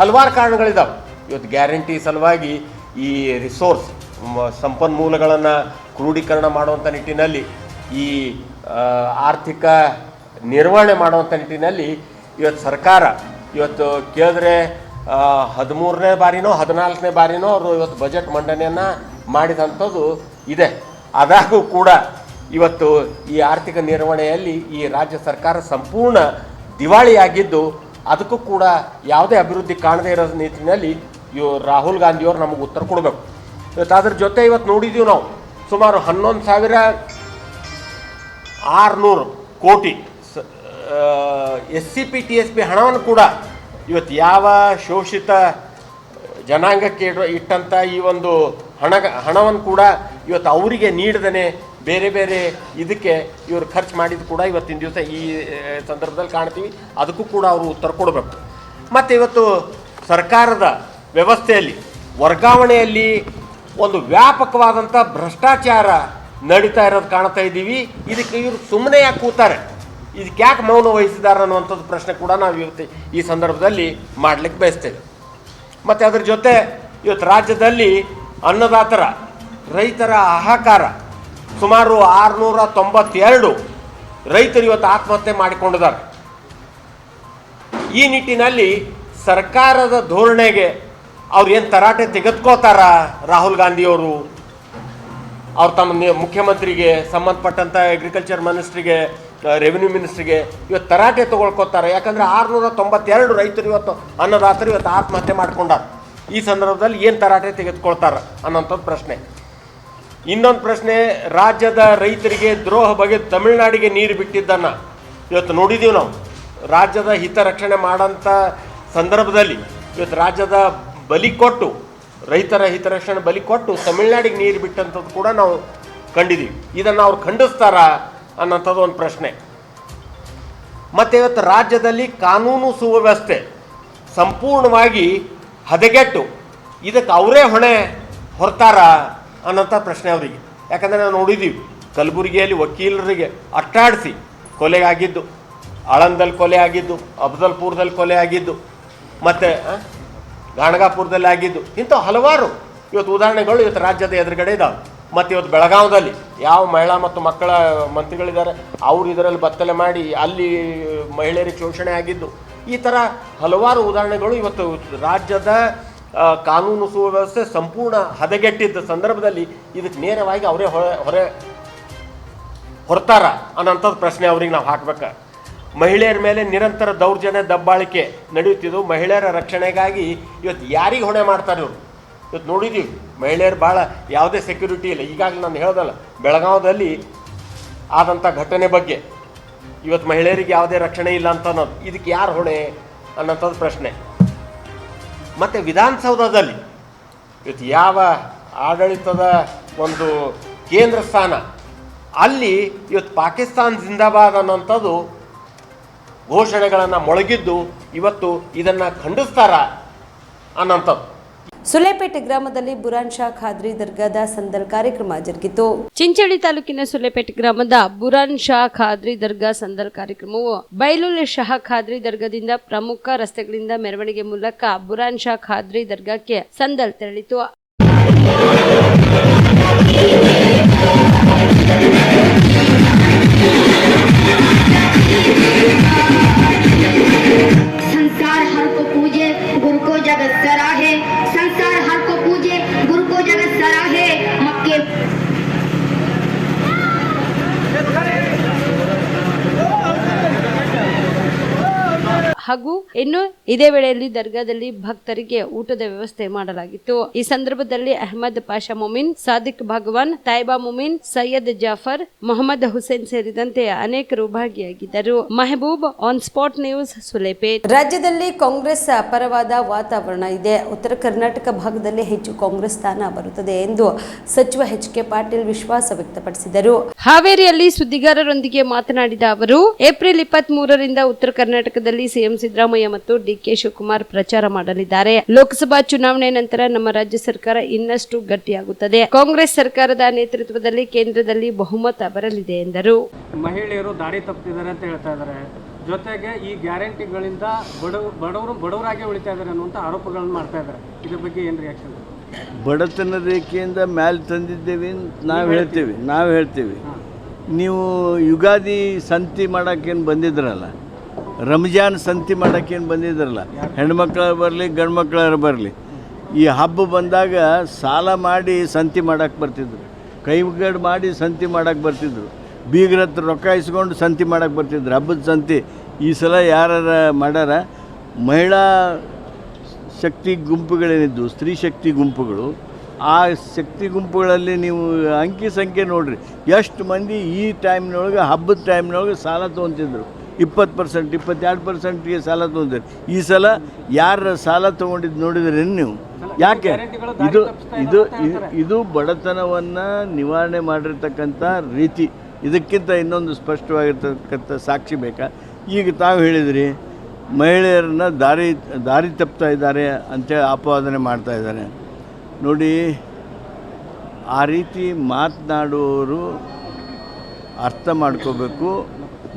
ಹಲವಾರು ಕಾರಣಗಳಿದ್ದಾವೆ. ಇವತ್ತು ಗ್ಯಾರಂಟಿ ಸಲುವಾಗಿ ಈ ರಿಸೋರ್ಸ್ ಸಂಪನ್ಮೂಲಗಳನ್ನು ಕ್ರೋಢೀಕರಣ ಮಾಡುವಂಥ ನಿಟ್ಟಿನಲ್ಲಿ, ಈ ಆರ್ಥಿಕ ನಿರ್ವಹಣೆ ಮಾಡುವಂಥ ನಿಟ್ಟಿನಲ್ಲಿ ಇವತ್ತು ಸರ್ಕಾರ ಇವತ್ತು ಕೇಳಿದ್ರೆ 13ನೇ ಬಾರಿನೋ 14ನೇ ಬಾರಿನೋ ಅವರು ಇವತ್ತು ಬಜೆಟ್ ಮಂಡನೆಯನ್ನು ಮಾಡಿದಂಥದ್ದು ಇದೆ. ಆದಾಗೂ ಕೂಡ ಇವತ್ತು ಈ ಆರ್ಥಿಕ ನಿರ್ವಹಣೆಯಲ್ಲಿ ಈ ರಾಜ್ಯ ಸರ್ಕಾರ ಸಂಪೂರ್ಣ ದಿವಾಳಿಯಾಗಿದ್ದು, ಅದಕ್ಕೂ ಕೂಡ ಯಾವುದೇ ಅಭಿವೃದ್ಧಿ ಕಾಣದೇ ಇರೋ ನಿಟ್ಟಿನಲ್ಲಿ ರಾಹುಲ್ ಗಾಂಧಿಯವರು ನಮಗೆ ಉತ್ತರ ಕೊಡಬೇಕು. ಇವತ್ತು ಅದ್ರ ಜೊತೆ ಇವತ್ತು ನೋಡಿದ್ದೀವಿ ನಾವು ಸುಮಾರು 11,600 ಕೋಟಿ SCP TSP ಹಣವನ್ನು ಕೂಡ ಇವತ್ತು ಯಾವ ಶೋಷಿತ ಜನಾಂಗಕ್ಕೆ ಇಟ್ಟಂಥ ಈ ಒಂದು ಹಣವನ್ನು ಕೂಡ ಇವತ್ತು ಅವರಿಗೆ ನೀಡದೇ ಬೇರೆ ಬೇರೆ ಇದಕ್ಕೆ ಇವರು ಖರ್ಚು ಮಾಡಿದ್ದು ಕೂಡ ಇವತ್ತಿನ ದಿವಸ ಈ ಸಂದರ್ಭದಲ್ಲಿ ಕಾಣ್ತೀವಿ. ಅದಕ್ಕೂ ಕೂಡ ಅವರು ಉತ್ತರ ಕೊಡಬೇಕು. ಮತ್ತು ಇವತ್ತು ಸರ್ಕಾರದ ವ್ಯವಸ್ಥೆಯಲ್ಲಿ ವರ್ಗಾವಣೆಯಲ್ಲಿ ಒಂದು ವ್ಯಾಪಕವಾದಂಥ ಭ್ರಷ್ಟಾಚಾರ ನಡೀತಾ ಇರೋದು ಕಾಣ್ತಾ ಇದ್ದೀವಿ. ಇದಕ್ಕೆ ಇವರು ಸುಮ್ಮನೆ ಯಾಕೆ ಕೂತಾರೆ, ಇದಕ್ಕೆ ಯಾಕೆ ಮೌನ ವಹಿಸಿದ್ದಾರೆ ಅನ್ನುವಂಥದ್ದು ಪ್ರಶ್ನೆ ಕೂಡ ನಾವು ಇವತ್ತು ಈ ಸಂದರ್ಭದಲ್ಲಿ ಮಾಡಲಿಕ್ಕೆ ಬಯಸ್ತೇವೆ. ಮತ್ತು ಅದರ ಜೊತೆ ಇವತ್ತು ರಾಜ್ಯದಲ್ಲಿ ಅನ್ನದಾತರ ರೈತರ ಹಾಹಾಕಾರ, ಸುಮಾರು 692 ರೈತರು ಇವತ್ತು ಆತ್ಮಹತ್ಯೆ ಮಾಡಿಕೊಂಡಿದ್ದಾರೆ. ಈ ನಿಟ್ಟಿನಲ್ಲಿ ಸರ್ಕಾರದ ಧೋರಣೆಗೆ ಅವ್ರು ಏನು ತರಾಟೆ ತೆಗೆದುಕೋತಾರ ರಾಹುಲ್ ಗಾಂಧಿಯವರು, ಅವ್ರು ತಮ್ಮ ಮುಖ್ಯಮಂತ್ರಿಗೆ, ಸಂಬಂಧಪಟ್ಟಂಥ ಅಗ್ರಿಕಲ್ಚರ್ ಮಿನಿಸ್ಟ್ರಿಗೆ, ರೆವಿನ್ಯೂ ಮಿನಿಸ್ಟ್ರಿಗೆ ಇವತ್ತು ತರಾಟೆ ತೊಗೊಳ್ಕೋತಾರೆ. ಯಾಕಂದರೆ 692 ರೈತರು ಇವತ್ತು ಅನ್ನದಾತರು ಇವತ್ತು ಆತ್ಮಹತ್ಯೆ ಮಾಡ್ಕೊಂಡಾರ. ಈ ಸಂದರ್ಭದಲ್ಲಿ ಏನು ತರಾಟೆ ತೆಗೆದುಕೊಳ್ತಾರೆ ಅನ್ನೋಂಥದ್ದು ಪ್ರಶ್ನೆ. ಇನ್ನೊಂದು ಪ್ರಶ್ನೆ, ರಾಜ್ಯದ ರೈತರಿಗೆ ದ್ರೋಹ ಬಗ್ಗೆ ತಮಿಳುನಾಡಿಗೆ ನೀರು ಬಿಟ್ಟಿದ್ದನ್ನು ಇವತ್ತು ನೋಡಿದ್ದೀವಿ ನಾವು. ರಾಜ್ಯದ ಹಿತರಕ್ಷಣೆ ಮಾಡೋಂಥ ಸಂದರ್ಭದಲ್ಲಿ ಇವತ್ತು ರಾಜ್ಯದ ಬಲಿ ಕೊಟ್ಟು, ರೈತರ ಹಿತರಕ್ಷಣೆ ಬಲಿ ಕೊಟ್ಟು ತಮಿಳುನಾಡಿಗೆ ನೀರು ಬಿಟ್ಟಂಥದ್ದು ಕೂಡ ನಾವು ಕಂಡಿದ್ದೀವಿ. ಇದನ್ನು ಅವ್ರು ಖಂಡಿಸ್ತಾರ ಅನ್ನೋಂಥದ್ದು ಒಂದು ಪ್ರಶ್ನೆ. ಮತ್ತು ಇವತ್ತು ರಾಜ್ಯದಲ್ಲಿ ಕಾನೂನು ಸುವ್ಯವಸ್ಥೆ ಸಂಪೂರ್ಣವಾಗಿ ಹದಗೆಟ್ಟು ಇದಕ್ಕೆ ಅವರೇ ಹೊಣೆ ಹೊರ್ತಾರ ಅನ್ನೋಂಥ ಪ್ರಶ್ನೆ ಅವರಿಗೆ. ಯಾಕಂದರೆ ನಾವು ನೋಡಿದ್ದೀವಿ, ಕಲಬುರಗಿಯಲ್ಲಿ ವಕೀಲರಿಗೆ ಅಟ್ಟಾಡಿಸಿ ಕೊಲೆಗಾಗಿದ್ದು, ಆಳಂದಲ್ಲಿ ಕೊಲೆ ಆಗಿದ್ದು, ಅಫ್ಜಲ್ಪುರದಲ್ಲಿ ಕೊಲೆ ಆಗಿದ್ದು, ಮತ್ತು ಗಾಣಗಾಪುರದಲ್ಲಿ ಆಗಿದ್ದು, ಇಂಥ ಹಲವಾರು ಇವತ್ತು ಉದಾಹರಣೆಗಳು ಇವತ್ತು ರಾಜ್ಯದ ಎದುರುಗಡೆ ಇದ್ದಾವೆ. ಮತ್ತು ಇವತ್ತು ಬೆಳಗಾವದಲ್ಲಿ ಯಾವ ಮಹಿಳಾ ಮತ್ತು ಮಕ್ಕಳ ಮಂತ್ರಿಗಳಿದ್ದಾರೆ ಅವರು ಇದರಲ್ಲಿ ಬತ್ತಲೆ ಮಾಡಿ ಅಲ್ಲಿ ಮಹಿಳೆಯರಿಗೆ ಶೋಷಣೆ ಆಗಿದ್ದು, ಈ ಥರ ಹಲವಾರು ಉದಾಹರಣೆಗಳು ಇವತ್ತು ರಾಜ್ಯದ ಕಾನೂನು ಸುವ್ಯವಸ್ಥೆ ಸಂಪೂರ್ಣ ಹದಗೆಟ್ಟಿದ್ದ ಸಂದರ್ಭದಲ್ಲಿ ಇದಕ್ಕೆ ನೇರವಾಗಿ ಅವರೇ ಹೊರತಾರ ಅನ್ನೋಂಥದ್ದು ಪ್ರಶ್ನೆ ಅವ್ರಿಗೆ ನಾವು ಹಾಕ್ಬೇಕು. ಮಹಿಳೆಯರ ಮೇಲೆ ನಿರಂತರ ದೌರ್ಜನ್ಯ ದಬ್ಬಾಳಿಕೆ ನಡೆಯುತ್ತಿದ್ದು, ಮಹಿಳೆಯರ ರಕ್ಷಣೆಗಾಗಿ ಇವತ್ತು ಯಾರಿಗೆ ಹೊಣೆ ಮಾಡ್ತಾರೆ ಇವರು? ಇವತ್ತು ನೋಡಿದ್ದೀವಿ ಮಹಿಳೆಯರು ಭಾಳ ಯಾವುದೇ ಸೆಕ್ಯೂರಿಟಿ ಇಲ್ಲ. ಈಗಾಗಲೇ ನಾನು ಹೇಳ್ದಲ್ಲ, ಬೆಳಗಾವದಲ್ಲಿ ಆದಂಥ ಘಟನೆ ಬಗ್ಗೆ ಇವತ್ತು ಮಹಿಳೆಯರಿಗೆ ಯಾವುದೇ ರಕ್ಷಣೆ ಇಲ್ಲ ಅಂತ ಅನ್ನೋದು, ಇದಕ್ಕೆ ಯಾರು ಹೊಣೆ ಅನ್ನೋಂಥದ್ದು ಪ್ರಶ್ನೆ. ಮತ್ತು ವಿಧಾನಸೌಧದಲ್ಲಿ ಇವತ್ತು ಯಾವ ಆಡಳಿತದ ಒಂದು ಕೇಂದ್ರ ಸ್ಥಾನ, ಅಲ್ಲಿ ಇವತ್ತು ಪಾಕಿಸ್ತಾನ್ ಜಿಂದಾಬಾದ್ ಅನ್ನೋಂಥದ್ದು ಘೋಷಣೆಗಳನ್ನು ಮೊಳಗಿದ್ದು ಇವತ್ತು ಇದನ್ನು ಖಂಡಿಸ್ತಾರ ಅನ್ನೋಂಥದ್ದು. ಸುಲೇಪೇಟೆ ಗ್ರಾಮದಲ್ಲಿ ಬುರಾನ್ ಶಾ ಖಾದ್ರಿ ದರ್ಗಾದ ಸಂದಲ್ ಕಾರ್ಯಕ್ರಮ ಜರುಗಿತು. ಚಿಂಚೋಳಿ ತಾಲೂಕಿನ ಸುಲೇಪೇಟೆ ಗ್ರಾಮದ ಬುರಾನ್ ಶಾ ಖಾದ್ರಿ ದರ್ಗಾ ಸಂದಲ್ ಕಾರ್ಯಕ್ರಮವು ಬೈಲುಲ್ ಶಾ ಖಾದ್ರಿ ದರ್ಗಾದಿಂದ ಪ್ರಮುಖ ರಸ್ತೆಗಳಿಂದ ಮೆರವಣಿಗೆ ಮೂಲಕ ಬುರಾನ್ ಶಾ ಖಾದ್ರಿ ದರ್ಗಾಕ್ಕೆ ಸಂದಲ್ ತೆರಳಿತು. संसार हर को पूजे गुरु को जगत सराहे, संसार हर को पूजे गुरु को जगत सराहे. मक्के ಹಾಗೂ ಇನ್ನು ಇದೇ ವೇಳೆಯಲ್ಲಿ ದರ್ಗಾದಲ್ಲಿ ಭಕ್ತರಿಗೆ ಊಟದ ವ್ಯವಸ್ಥೆ ಮಾಡಲಾಗಿತ್ತು. ಈ ಸಂದರ್ಭದಲ್ಲಿ ಅಹಮದ್ ಪಾಷಾ ಮೊಮಿನ್, ಸಾದಿಕ್ ಭಗವಾನ್, ತಾಯ್ಬಾ ಮೊಮಿನ್, ಸೈಯದ್ ಜಾಫರ್, ಮೊಹಮ್ಮದ್ ಹುಸೇನ್ ಸೇರಿದಂತೆ ಅನೇಕರು ಭಾಗಿಯಾಗಿದ್ದರು. Mehboob, on spot news, Sulepet. ರಾಜ್ಯದಲ್ಲಿ ಕಾಂಗ್ರೆಸ್ ಪರವಾದ ವಾತಾವರಣ ಇದೆ. ಉತ್ತರ ಕರ್ನಾಟಕ ಭಾಗದಲ್ಲಿ ಹೆಚ್ಚು ಕಾಂಗ್ರೆಸ್ ಸ್ಥಾನ ಬರುತ್ತದೆ ಎಂದು ಸಚಿವ ಎಚ್.ಕೆ. ಪಾಟೀಲ್ ವಿಶ್ವಾಸ ವ್ಯಕ್ತಪಡಿಸಿದರು. ಹಾವೇರಿಯಲ್ಲಿ ಸುದ್ದಿಗಾರರೊಂದಿಗೆ ಮಾತನಾಡಿದ ಅವರು, ಏಪ್ರಿಲ್ 23ರಿಂದ ಉತ್ತರ ಕರ್ನಾಟಕದಲ್ಲಿ ಸಿಎಂ ಸಿದ್ದರಾಮಯ್ಯ ಮತ್ತು ಡಿಕೆ ಶಿವಕುಮಾರ್ ಪ್ರಚಾರ ಮಾಡಲಿದ್ದಾರೆ. ಲೋಕಸಭಾ ಚುನಾವಣೆ ನಂತರ ನಮ್ಮ ರಾಜ್ಯ ಸರ್ಕಾರ ಇನ್ನಷ್ಟು ಗಟ್ಟಿಯಾಗುತ್ತದೆ. ಕಾಂಗ್ರೆಸ್ ಸರ್ಕಾರದ ನೇತೃತ್ವದಲ್ಲಿ ಕೇಂದ್ರದಲ್ಲಿ ಬಹುಮತ ಬರಲಿದೆ ಎಂದರು. ಮಹಿಳೆಯರು ದಾರಿ ತಪ್ಪಿದ್ದಾರೆ ಅಂತ ಹೇಳ್ತಾ ಇದ್ದಾರೆ. ಜೊತೆಗೆ ಈ ಗ್ಯಾರಂಟಿಗಳಿಂದ ಬಡವರಾಗಿ ಉಳಿತಾ ಇದ್ದಾರೆ ಅನ್ನುವಂಥ ಆರೋಪಗಳನ್ನು ಮಾಡ್ತಾ ಇದ್ದಾರೆ. ಇದ್ರ ಬಗ್ಗೆ ಏನು ರಿಯಾಕ್ಷನ್? ಬಡತನ ರೇಖೆಯಿಂದ ಮ್ಯಾಲೆ ತಂದಿದ್ದೇವೆ ನಾವು ಹೇಳ್ತೀವಿ. ನೀವು ಯುಗಾದಿ ಸಂತಿ ಮಾಡೋಕ್ಕೇನು ಬಂದಿದ್ರಲ್ಲ, ರಂಜಾನ್ ಸಂತಿ ಮಾಡೋಕ್ಕೇನು ಬಂದಿದ್ರಲ್ಲ, ಹೆಣ್ಮಕ್ಳು ಬರಲಿ ಗಂಡು ಮಕ್ಕಳು ಬರಲಿ, ಈ ಹಬ್ಬ ಬಂದಾಗ ಸಾಲ ಮಾಡಿ ಸಂತಿ ಮಾಡೋಕ್ಕೆ ಬರ್ತಿದ್ರು, ಕೈಗಡೆ ಮಾಡಿ ಸಂತಿ ಮಾಡೋಕ್ಕೆ ಬರ್ತಿದ್ರು, ಬೀಗ್ರ ಹತ್ರ ರೊಕ್ಕ ಇಸ್ಕೊಂಡು ಸಂತಿ ಮಾಡೋಕ್ಕೆ ಬರ್ತಿದ್ರು, ಹಬ್ಬದ ಸಂತಿ. ಈ ಸಲ ಯಾರು ಮಾಡ್ಯಾರ? ಮಹಿಳಾ ಶಕ್ತಿ ಗುಂಪುಗಳೇನಿದ್ದು, ಸ್ತ್ರೀ ಶಕ್ತಿ ಗುಂಪುಗಳು, ಆ ಶಕ್ತಿ ಗುಂಪುಗಳಲ್ಲಿ ನೀವು ಅಂಕಿ ಸಂಖ್ಯೆ ನೋಡಿರಿ, ಎಷ್ಟು ಮಂದಿ ಈ ಟೈಮ್ನೊಳಗೆ ಹಬ್ಬದ ಟೈಮ್ನೊಳಗೆ ಸಾಲ ತೊಗೊತಿದ್ರು. 20%, 22%ಗೆ ಸಾಲ ತೊಗೊಂಡ್ರಿ. ಈ ಸಲ ಯಾರ ಸಾಲ ತೊಗೊಂಡಿದ್ದು ನೋಡಿದ್ರಿ ನೀವು? ಯಾಕೆ? ಇದು ಬಡತನವನ್ನು ನಿವಾರಣೆ ಮಾಡಿರ್ತಕ್ಕಂಥ ರೀತಿ. ಇದಕ್ಕಿಂತ ಇನ್ನೊಂದು ಸ್ಪಷ್ಟವಾಗಿರ್ತಕ್ಕಂಥ ಸಾಕ್ಷಿ ಬೇಕಾ? ಈಗ ತಾವು ಹೇಳಿದ್ರಿ ಮಹಿಳೆಯರನ್ನ ದಾರಿ ತಪ್ತಾ ಇದ್ದಾರೆ ಅಂತೇಳಿ ಆಪಾದನೆ ಮಾಡ್ತಾ ಇದ್ದಾರೆ. ನೋಡಿ, ಆ ರೀತಿ ಮಾತನಾಡುವವರು ಅರ್ಥ ಮಾಡ್ಕೋಬೇಕು.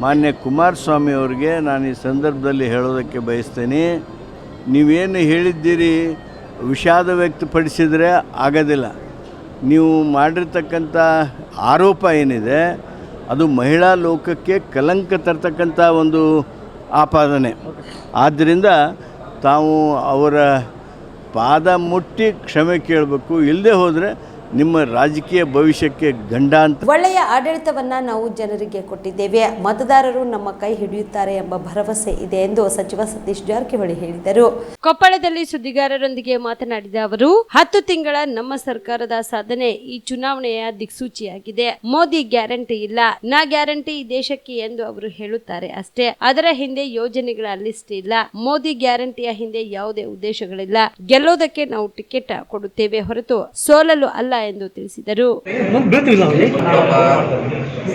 ಮಾನ್ಯ ಕುಮಾರಸ್ವಾಮಿ ಅವರಿಗೆ ನಾನು ಈ ಸಂದರ್ಭದಲ್ಲಿ ಹೇಳೋದಕ್ಕೆ ಬಯಸ್ತೇನೆ, ನೀವೇನು ಹೇಳಿದ್ದೀರಿ ವಿಷಾದ ವ್ಯಕ್ತಪಡಿಸಿದರೆ ಆಗೋದಿಲ್ಲ. ನೀವು ಮಾಡಿರ್ತಕ್ಕಂಥ ಆರೋಪ ಏನಿದೆ ಅದು ಮಹಿಳಾ ಲೋಕಕ್ಕೆ ಕಲಂಕ ತರ್ತಕ್ಕಂಥ ಒಂದು ಆಪಾದನೆ. ಆದ್ದರಿಂದ ತಾವು ಅವರ ಪಾದ ಮುಟ್ಟಿ ಕ್ಷಮೆ ಕೇಳಬೇಕು. ಇಲ್ಲದೆ ಹೋದರೆ ನಿಮ್ಮ ರಾಜಕೀಯ ಭವಿಷ್ಯಕ್ಕೆ ಗಂಡಾಂತರ. ಒಳ್ಳೆಯ ಆಡಳಿತವನ್ನ ನಾವು ಜನರಿಗೆ ಕೊಟ್ಟಿದ್ದೇವೆ, ಮತದಾರರು ನಮ್ಮ ಕೈ ಹಿಡಿಯುತ್ತಾರೆ ಎಂಬ ಭರವಸೆ ಇದೆ ಎಂದು ಸಚಿವ ಸತೀಶ್ ಜಾರಕಿಹೊಳಿ ಹೇಳಿದರು. ಕೊಪ್ಪಳದಲ್ಲಿ ಸುದ್ದಿಗಾರರೊಂದಿಗೆ ಮಾತನಾಡಿದ ಅವರು, 10 ತಿಂಗಳ ನಮ್ಮ ಸರ್ಕಾರದ ಸಾಧನೆ ಈ ಚುನಾವಣೆಯ ದಿಕ್ಸೂಚಿಯಾಗಿದೆ. ಮೋದಿ ಗ್ಯಾರಂಟಿ ಇಲ್ಲ, ನಾ ಗ್ಯಾರಂಟಿ ಈ ದೇಶಕ್ಕೆ ಎಂದು ಅವರು ಹೇಳುತ್ತಾರೆ ಅಷ್ಟೇ. ಅದರ ಹಿಂದೆ ಯೋಜನೆಗಳ ಲಿಸ್ಟ್ ಇಲ್ಲ. ಮೋದಿ ಗ್ಯಾರಂಟಿಯ ಹಿಂದೆ ಯಾವುದೇ ಉದ್ದೇಶಗಳಿಲ್ಲ. ಗೆಲ್ಲೋದಕ್ಕೆ ನಾವು ಟಿಕೆಟ್ ಕೊಡುತ್ತೇವೆ ಹೊರತು ಸೋಲಲು ಅಲ್ಲ ಎಂದು ತಿಳಿಸಿದರು.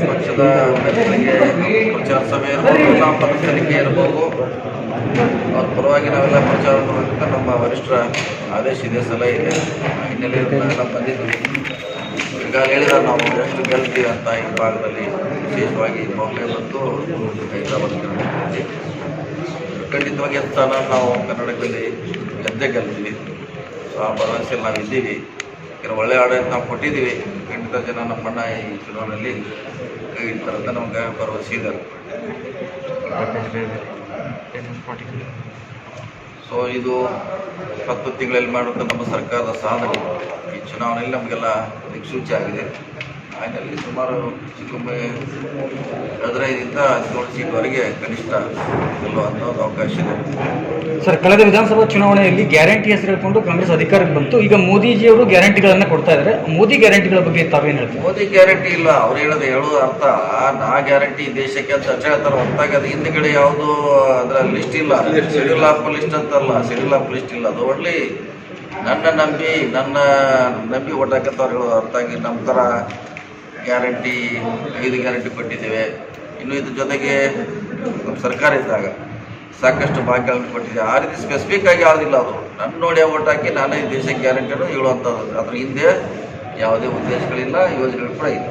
ಪಕ್ಷದ ಪ್ರಚಾರ ಸಭೆ ಇರಬಹುದು, ನಾವು ಪಕ್ಷಕ್ಕೆ ಇರಬಹುದು, ಅವ್ರ ಪರವಾಗಿ ನಾವೆಲ್ಲ ಪ್ರಚಾರ ಮಾಡಬೇಕಂತ ನಮ್ಮ ವರಿಷ್ಠರ ಆದೇಶ ಇದೆ, ಸಲಹೆ ಇದೆ. ಹಿನ್ನೆಲೆಯಲ್ಲಿ ನಾವೆಲ್ಲ ಬಂದಿದ್ದೀವಿ. ಈಗ ಹೇಳಿದ್ದಾರೆ ನಾವು ಎಷ್ಟು ಗೆಲ್ತೀವಿ ಅಂತ ಈ ಭಾಗದಲ್ಲಿ, ವಿಶೇಷವಾಗಿ ಬಾಂಬೆ ಮತ್ತು ಹೈದರಾಬಾದ್ ಕರ್ನಾಟಕದಲ್ಲಿ ಖಂಡಿತವಾಗಿ ಸ್ಥಾನ ನಾವು ಕರ್ನಾಟಕದಲ್ಲಿ ಗೆಲ್ತೀವಿ. ಸೊ ಆ ಭರವಸೆಯಲ್ಲಿ ನಾವು ಇದ್ದೀವಿ. ಕೆಲವು ಒಳ್ಳೆಯ ಆಡಳಿತ ನಾವು ಕೊಟ್ಟಿದ್ದೀವಿ. ಖಂಡಿತ ಜನ ನಮ್ಮನ್ನ ಈ ಚುನಾವಣೆಯಲ್ಲಿ ಕೈ ಹಿಡ್ತಾರೆ ಅಂತ ನಮಗೆ ಭರವಸೆ ಇದೆ. ಸೊ ಇದು 10 ತಿಂಗಳಲ್ಲಿ ಮಾಡುವಂಥ ನಮ್ಮ ಸರ್ಕಾರದ ಸಾಧನೆ ಈ ಚುನಾವಣೆಯಲ್ಲಿ ನಮಗೆಲ್ಲ ದಿಕ್ಸೂಚಿ ಆಗಿದೆ. ಹಾಗಾಗಿ ಸುಮಾರು ಚಿಕ್ಕಮ್ಮೆ 15ರಿಂದ 17 ಸೀಟ್ವರೆಗೆ ಕನಿಷ್ಠ ಗೆಲ್ಲುವಂಥ ಒಂದು ಅವಕಾಶ ಇದೆ. ಸರ್, ಕಳೆದ ವಿಧಾನಸಭಾ ಚುನಾವಣೆಯಲ್ಲಿ ಗ್ಯಾರಂಟಿ ಹೆಸರು ಹೇಳ್ಕೊಂಡು ಕಾಂಗ್ರೆಸ್ ಅಧಿಕಾರಕ್ಕೆ ಬಂತು. ಈಗ ಮೋದಿಜಿಯವರು ಗ್ಯಾರಂಟಿಗಳನ್ನು ಕೊಡ್ತಾ ಇದ್ದಾರೆ. ಮೋದಿ ಗ್ಯಾರಂಟಿಗಳ ಬಗ್ಗೆ ತಾವೇನು ಹೇಳ್ತಾರೆ? ಮೋದಿ ಗ್ಯಾರಂಟಿ ಇಲ್ಲ, ಅವ್ರು ಹೇಳೋದು ಅರ್ಥ ನಾ ಗ್ಯಾರಂಟಿ ದೇಶಕ್ಕೆ ಅಂತ ಹೇಳ್ತಾರೆ. ಹೊರತಾಗಿ ಅದು ಹಿಂದ್ಗಡೆ ಯಾವುದು ಅದರ ಲಿಸ್ಟ್ ಇಲ್ಲ. ಶೆಡ್ಯೂಲ್ ಆಫ್ ಲಿಸ್ಟ್ ಅಂತಲ್ಲ, ಶೆಡ್ಯೂಲ್ ಆಫ್ ಲಿಸ್ಟ್ ಇಲ್ಲ. ಅದು ಒಳ್ಳೆ ನನ್ನ ನಂಬಿ ಓಟ್ ಹಾಕಂತವ್ರು ಹೇಳೋದು ಹೊರತಾಗಿ ನಮ್ಮ ಥರ ಗ್ಯಾರಂಟಿ 5 ಗ್ಯಾರಂಟಿ ಕೊಟ್ಟಿದ್ದೇವೆ. ಇನ್ನು ಇದ್ರ ಜೊತೆಗೆ ನಮ್ಮ ಸರ್ಕಾರ ಇದ್ದಾಗ ಸಾಕಷ್ಟು ಭಾಗ್ಯಗಳನ್ನು ಕೊಟ್ಟಿದೆ. ಆ ರೀತಿ ಸ್ಪೆಸಿಫಿಕ್ ಆಗಿ ಯಾವುದಿಲ್ಲ. ಅದು ನನ್ನ ನೋಡಿ ಓಟ್ ಹಾಕಿ ನಾನೇ ಈ ದೇಶಕ್ಕೆ ಗ್ಯಾರಂಟಿಯನ್ನು ಹೇಳುವಂಥದ್ದು. ಅದ್ರ ಹಿಂದೆ ಯಾವುದೇ ಉದ್ದೇಶಗಳಿಲ್ಲ, ಯೋಜನೆಗಳು ಕೂಡ ಇಲ್ಲ.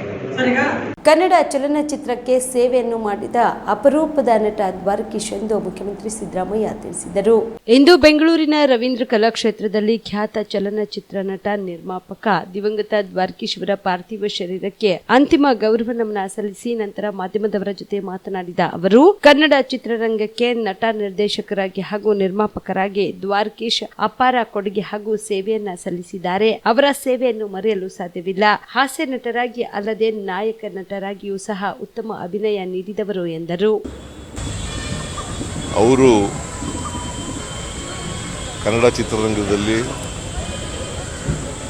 ಕನ್ನಡ ಚಲನಚಿತ್ರಕ್ಕೆ ಸೇವೆಯನ್ನು ಮಾಡಿದ ಅಪರೂಪದ ನಟ ದ್ವಾರಕೀಶ್ ಎಂದು ಮುಖ್ಯಮಂತ್ರಿ ಸಿದ್ದರಾಮಯ್ಯ ತಿಳಿಸಿದರು. ಇಂದು ಬೆಂಗಳೂರಿನ ರವೀಂದ್ರ ಕಲಾಕ್ಷೇತ್ರದಲ್ಲಿ ಖ್ಯಾತ ಚಲನಚಿತ್ರ ನಟ ನಿರ್ಮಾಪಕ ದಿವಂಗತ ದ್ವಾರಕೀಶ್ ಅವರ ಪಾರ್ಥಿವ ಶರೀರಕ್ಕೆ ಅಂತಿಮ ಗೌರವ ನಮನ ಸಲ್ಲಿಸಿ ನಂತರ ಮಾಧ್ಯಮದವರ ಜೊತೆ ಮಾತನಾಡಿದ ಅವರು, ಕನ್ನಡ ಚಿತ್ರರಂಗಕ್ಕೆ ನಟ ನಿರ್ದೇಶಕರಾಗಿ ಹಾಗೂ ನಿರ್ಮಾಪಕರಾಗಿ ದ್ವಾರಕೀಶ್ ಅಪಾರ ಕೊಡುಗೆ ಹಾಗೂ ಸೇವೆಯನ್ನ ಸಲ್ಲಿಸಿದ್ದಾರೆ. ಅವರ ಸೇವೆಯನ್ನು ಮರೆಯಲು ಸಾಧ್ಯವಿಲ್ಲ. ಹಾಸ್ಯ ನಟರಾಗಿ ಅಲ್ಲದೆ ನಾಯಕ ನಟರಾಗಿಯೂ ಸಹ ಉತ್ತಮ ಅಭಿನಯ ನೀಡಿದವರು ಎಂದರು. ಅವರು ಕನ್ನಡ ಚಿತ್ರರಂಗದಲ್ಲಿ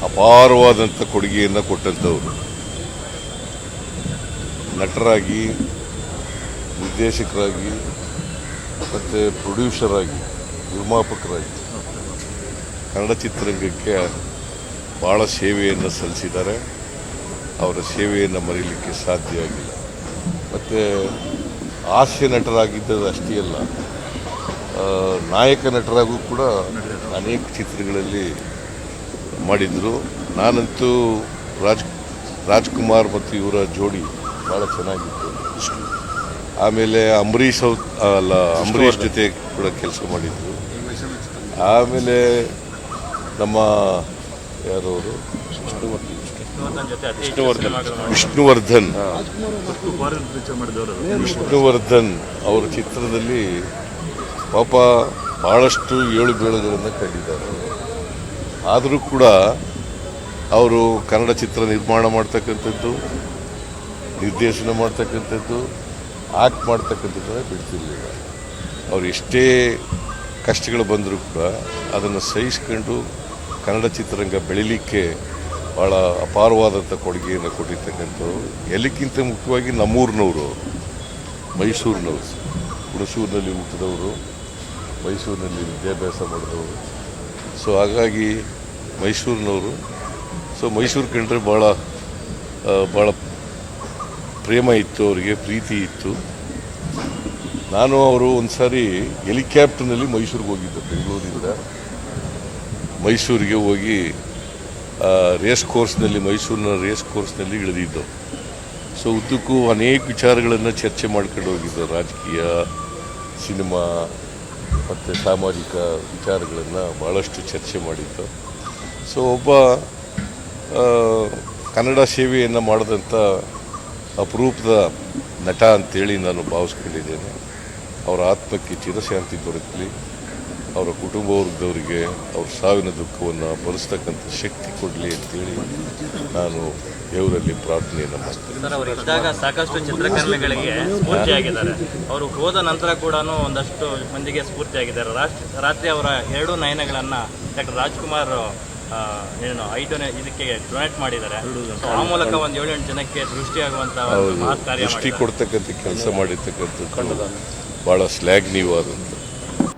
ಅಪಾರವಾದಂಥ ಕೊಡುಗೆಯನ್ನು ಕೊಟ್ಟಂಥವರು. ನಟರಾಗಿ, ನಿರ್ದೇಶಕರಾಗಿ ಮತ್ತು ಪ್ರೊಡ್ಯೂಸರ್ ಆಗಿ, ನಿರ್ಮಾಪಕರಾಗಿ ಕನ್ನಡ ಚಿತ್ರರಂಗಕ್ಕೆ ಭಾಳ ಸೇವೆಯನ್ನು ಸಲ್ಲಿಸಿದ್ದಾರೆ. ಅವರ ಸೇವೆಯನ್ನು ಮರೀಲಿಕ್ಕೆ ಸಾಧ್ಯ ಆಗಿಲ್ಲ. ಮತ್ತು ಹಾಸ್ಯ ನಟರಾಗಿದ್ದದ್ದು ಅಷ್ಟೇ ಅಲ್ಲ, ನಾಯಕ ನಟರಾಗೂ ಕೂಡ ಅನೇಕ ಚಿತ್ರಗಳಲ್ಲಿ ಮಾಡಿದರು. ನಾನಂತೂ ರಾಜ್ಕುಮಾರ್ ಮತ್ತು ಇವರ ಜೋಡಿ ಭಾಳ ಚೆನ್ನಾಗಿತ್ತು. ಆಮೇಲೆ ಅಂಬರೀಷ್ ಜೊತೆ ಕೂಡ ಕೆಲಸ ಮಾಡಿದ್ರು. ಆಮೇಲೆ ನಮ್ಮ ಯಾರವರು ವಿಷ್ಣುವರ್ಧನ್ ಅವರ ಚಿತ್ರದಲ್ಲಿ ಪಾಪ ಬಹಳಷ್ಟು ಏಳುಬೀಳುಗಳನ್ನು ಕಂಡಿದ್ದಾರೆ. ಆದರೂ ಕೂಡ ಅವರು ಕನ್ನಡ ಚಿತ್ರ ನಿರ್ಮಾಣ ಮಾಡ್ತಕ್ಕಂಥದ್ದು, ನಿರ್ದೇಶನ ಮಾಡ್ತಕ್ಕಂಥದ್ದು, ಆಕ್ಟ್ ಮಾಡ್ತಕ್ಕಂಥದ್ದನ್ನು ಬಿಡ್ತಿರ್ಲಿಲ್ಲ. ಅವ್ರು ಎಷ್ಟೇ ಕಷ್ಟಗಳು ಬಂದರೂ ಕೂಡ ಅದನ್ನು ಸಹಿಸ್ಕೊಂಡು ಕನ್ನಡ ಚಿತ್ರರಂಗ ಬೆಳೀಲಿಕ್ಕೆ ಭಾಳ ಅಪಾರವಾದಂಥ ಕೊಡುಗೆಯನ್ನು ಕೊಟ್ಟಿರ್ತಕ್ಕಂಥವ್ರು. ಎಲ್ಲಕ್ಕಿಂತ ಮುಖ್ಯವಾಗಿ ನಮ್ಮೂರಿನವರು, ಮೈಸೂರಿನವರು, ಹುಣಸೂರಿನಲ್ಲಿ ಹುಟ್ಟಿದವರು, ಮೈಸೂರಿನಲ್ಲಿ ವಿದ್ಯಾಭ್ಯಾಸ ಮಾಡಿದವರು. ಸೊ ಹಾಗಾಗಿ ಮೈಸೂರಿನವರು. ಸೊ ಮೈಸೂರು ಕಂಡ್ರೆ ಭಾಳ ಪ್ರೇಮ ಇತ್ತು, ಅವರಿಗೆ ಪ್ರೀತಿ ಇತ್ತು. ನಾನು ಅವರು ಒಂದು ಸಾರಿ ಹೆಲಿಕಾಪ್ಟರ್ನಲ್ಲಿ ಮೈಸೂರಿಗೆ ಹೋಗಿದ್ದೆ. ಬೆಂಗಳೂರಿಂದ ಮೈಸೂರಿಗೆ ಹೋಗಿ ರೇಸ್ ಕೋರ್ಸ್ನಲ್ಲಿ, ಮೈಸೂರಿನ ರೇಸ್ ಕೋರ್ಸ್ನಲ್ಲಿ ಇಳಿದಿದ್ದು. ಸೊ ಉದ್ದಕ್ಕೂ ಅನೇಕ ವಿಚಾರಗಳನ್ನು ಚರ್ಚೆ ಮಾಡ್ಕೊಂಡು ಹೋಗಿದ್ದು. ರಾಜಕೀಯ, ಸಿನಿಮಾ ಮತ್ತು ಸಾಮಾಜಿಕ ವಿಚಾರಗಳನ್ನು ಭಾಳಷ್ಟು ಚರ್ಚೆ ಮಾಡಿದ್ದು. ಸೊ ಒಬ್ಬ ಕನ್ನಡ ಸೇವೆಯನ್ನು ಮಾಡಿದಂಥ ಅಪರೂಪದ ನಟ ಅಂತೇಳಿ ನಾನು ಭಾವಿಸ್ಕೊಂಡಿದ್ದೇನೆ. ಅವರ ಆತ್ಮಕ್ಕೆ ಚಿರಶಾಂತಿ ದೊರಕಲಿ, ಅವರ ಕುಟುಂಬ ವರ್ಗದವರಿಗೆ ಅವ್ರ ಸಾವಿನ ದುಃಖವನ್ನು ಭರಿಸ್ತಕ್ಕಂಥ ಶಕ್ತಿ ಕೊಡಲಿ ಅಂತೇಳಿ ನಾನು ದೇವರಲ್ಲಿ ಪ್ರಾರ್ಥನೆಯನ್ನು ಮಾಡ್ತೇನೆ. ಸರ್, ಅವರು ಇದ್ದಾಗ ಸಾಕಷ್ಟು ಚಿತ್ರಕರ್ಮಿಗಳಿಗೆ ಸ್ಫೂರ್ತಿಯಾಗಿದ್ದಾರೆ. ಅವರು ಹೋದ ನಂತರ ಕೂಡ ಒಂದಷ್ಟು ಮಂದಿಗೆ ಸ್ಫೂರ್ತಿಯಾಗಿದ್ದಾರೆ. ರಾತ್ರಿ ಅವರ 2 ನಯನಗಳನ್ನು ಡಾಕ್ಟರ್ ರಾಜ್ಕುಮಾರ್ 5ನೇ ಇದಕ್ಕೆ ಡೊನೇಟ್ ಮಾಡಿದ್ದಾರೆ. ಆ ಮೂಲಕ ಒಂದು 7-8 ಜನಕ್ಕೆ ದೃಷ್ಟಿಯಾಗುವಂಥ ದೃಷ್ಟಿ ಕೊಡ್ತಕ್ಕಂಥ ಕೆಲಸ ಮಾಡಿರ್ತಕ್ಕಂಥದ್ದು ಭಾಳ ಶ್ಲಾಘನೀಯವಾದಂಥ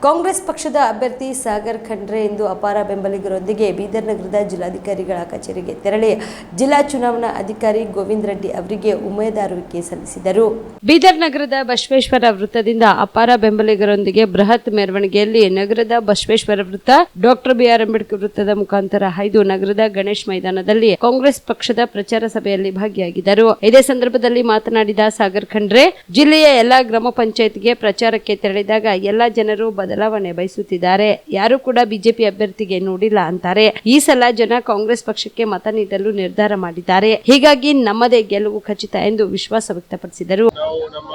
ಕಾಂಗ್ರೆಸ್ ಪಕ್ಷದ ಅಭ್ಯರ್ಥಿ ಸಾಗರ್ ಖಂಡ್ರೆ ಇಂದು ಅಪಾರ ಬೆಂಬಲಿಗರೊಂದಿಗೆ ಬೀದರ್ ನಗರದ ಜಿಲ್ಲಾಧಿಕಾರಿಗಳ ಕಚೇರಿಗೆ ತೆರಳಿ ಜಿಲ್ಲಾ ಚುನಾವಣಾ ಅಧಿಕಾರಿ ಗೋವಿಂದ್ ರೆಡ್ಡಿ ಅವರಿಗೆ ಉಮೇದುವಾರಿಕೆ ಸಲ್ಲಿಸಿದರು. ಬೀದರ್ ನಗರದ ಬಸವೇಶ್ವರ ವೃತ್ತದಿಂದ ಅಪಾರ ಬೆಂಬಲಿಗರೊಂದಿಗೆ ಬೃಹತ್ ಮೆರವಣಿಗೆಯಲ್ಲಿ ನಗರದ ಬಸವೇಶ್ವರ ವೃತ್ತ, ಡಾಕ್ಟರ್ ಬಿಆರ್ ಅಂಬೇಡ್ಕರ್ ವೃತ್ತದ ಮುಖಾಂತರ ಹಾಯ್ದು ನಗರದ ಗಣೇಶ್ ಮೈದಾನದಲ್ಲಿ ಕಾಂಗ್ರೆಸ್ ಪಕ್ಷದ ಪ್ರಚಾರ ಸಭೆಯಲ್ಲಿ ಭಾಗಿಯಾಗಿದ್ದರು. ಇದೇ ಸಂದರ್ಭದಲ್ಲಿ ಮಾತನಾಡಿದ ಸಾಗರ್ ಖಂಡ್ರೆ, ಜಿಲ್ಲೆಯ ಎಲ್ಲಾ ಗ್ರಾಮ ಪಂಚಾಯತ್ಗೆ ಪ್ರಚಾರಕ್ಕೆ ತೆರಳಿದಾಗ ಎಲ್ಲಾ ಜನರು ಬದಲಾವಣೆ ಬಯಸುತ್ತಿದ್ದಾರೆ. ಯಾರು ಕೂಡ ಬಿಜೆಪಿ ಅಭ್ಯರ್ಥಿಗೆ ನೋಡಿಲ್ಲ ಅಂತಾರೆ. ಈ ಸಲ ಜನ ಕಾಂಗ್ರೆಸ್ ಪಕ್ಷಕ್ಕೆ ಮತ ನೀಡಲು ನಿರ್ಧಾರ ಮಾಡಿದ್ದಾರೆ. ಹೀಗಾಗಿ ನಮ್ಮದೇ ಗೆಲುವು ಖಚಿತ ಎಂದು ವಿಶ್ವಾಸ ವ್ಯಕ್ತಪಡಿಸಿದರು. ನಾವು ನಮ್ಮ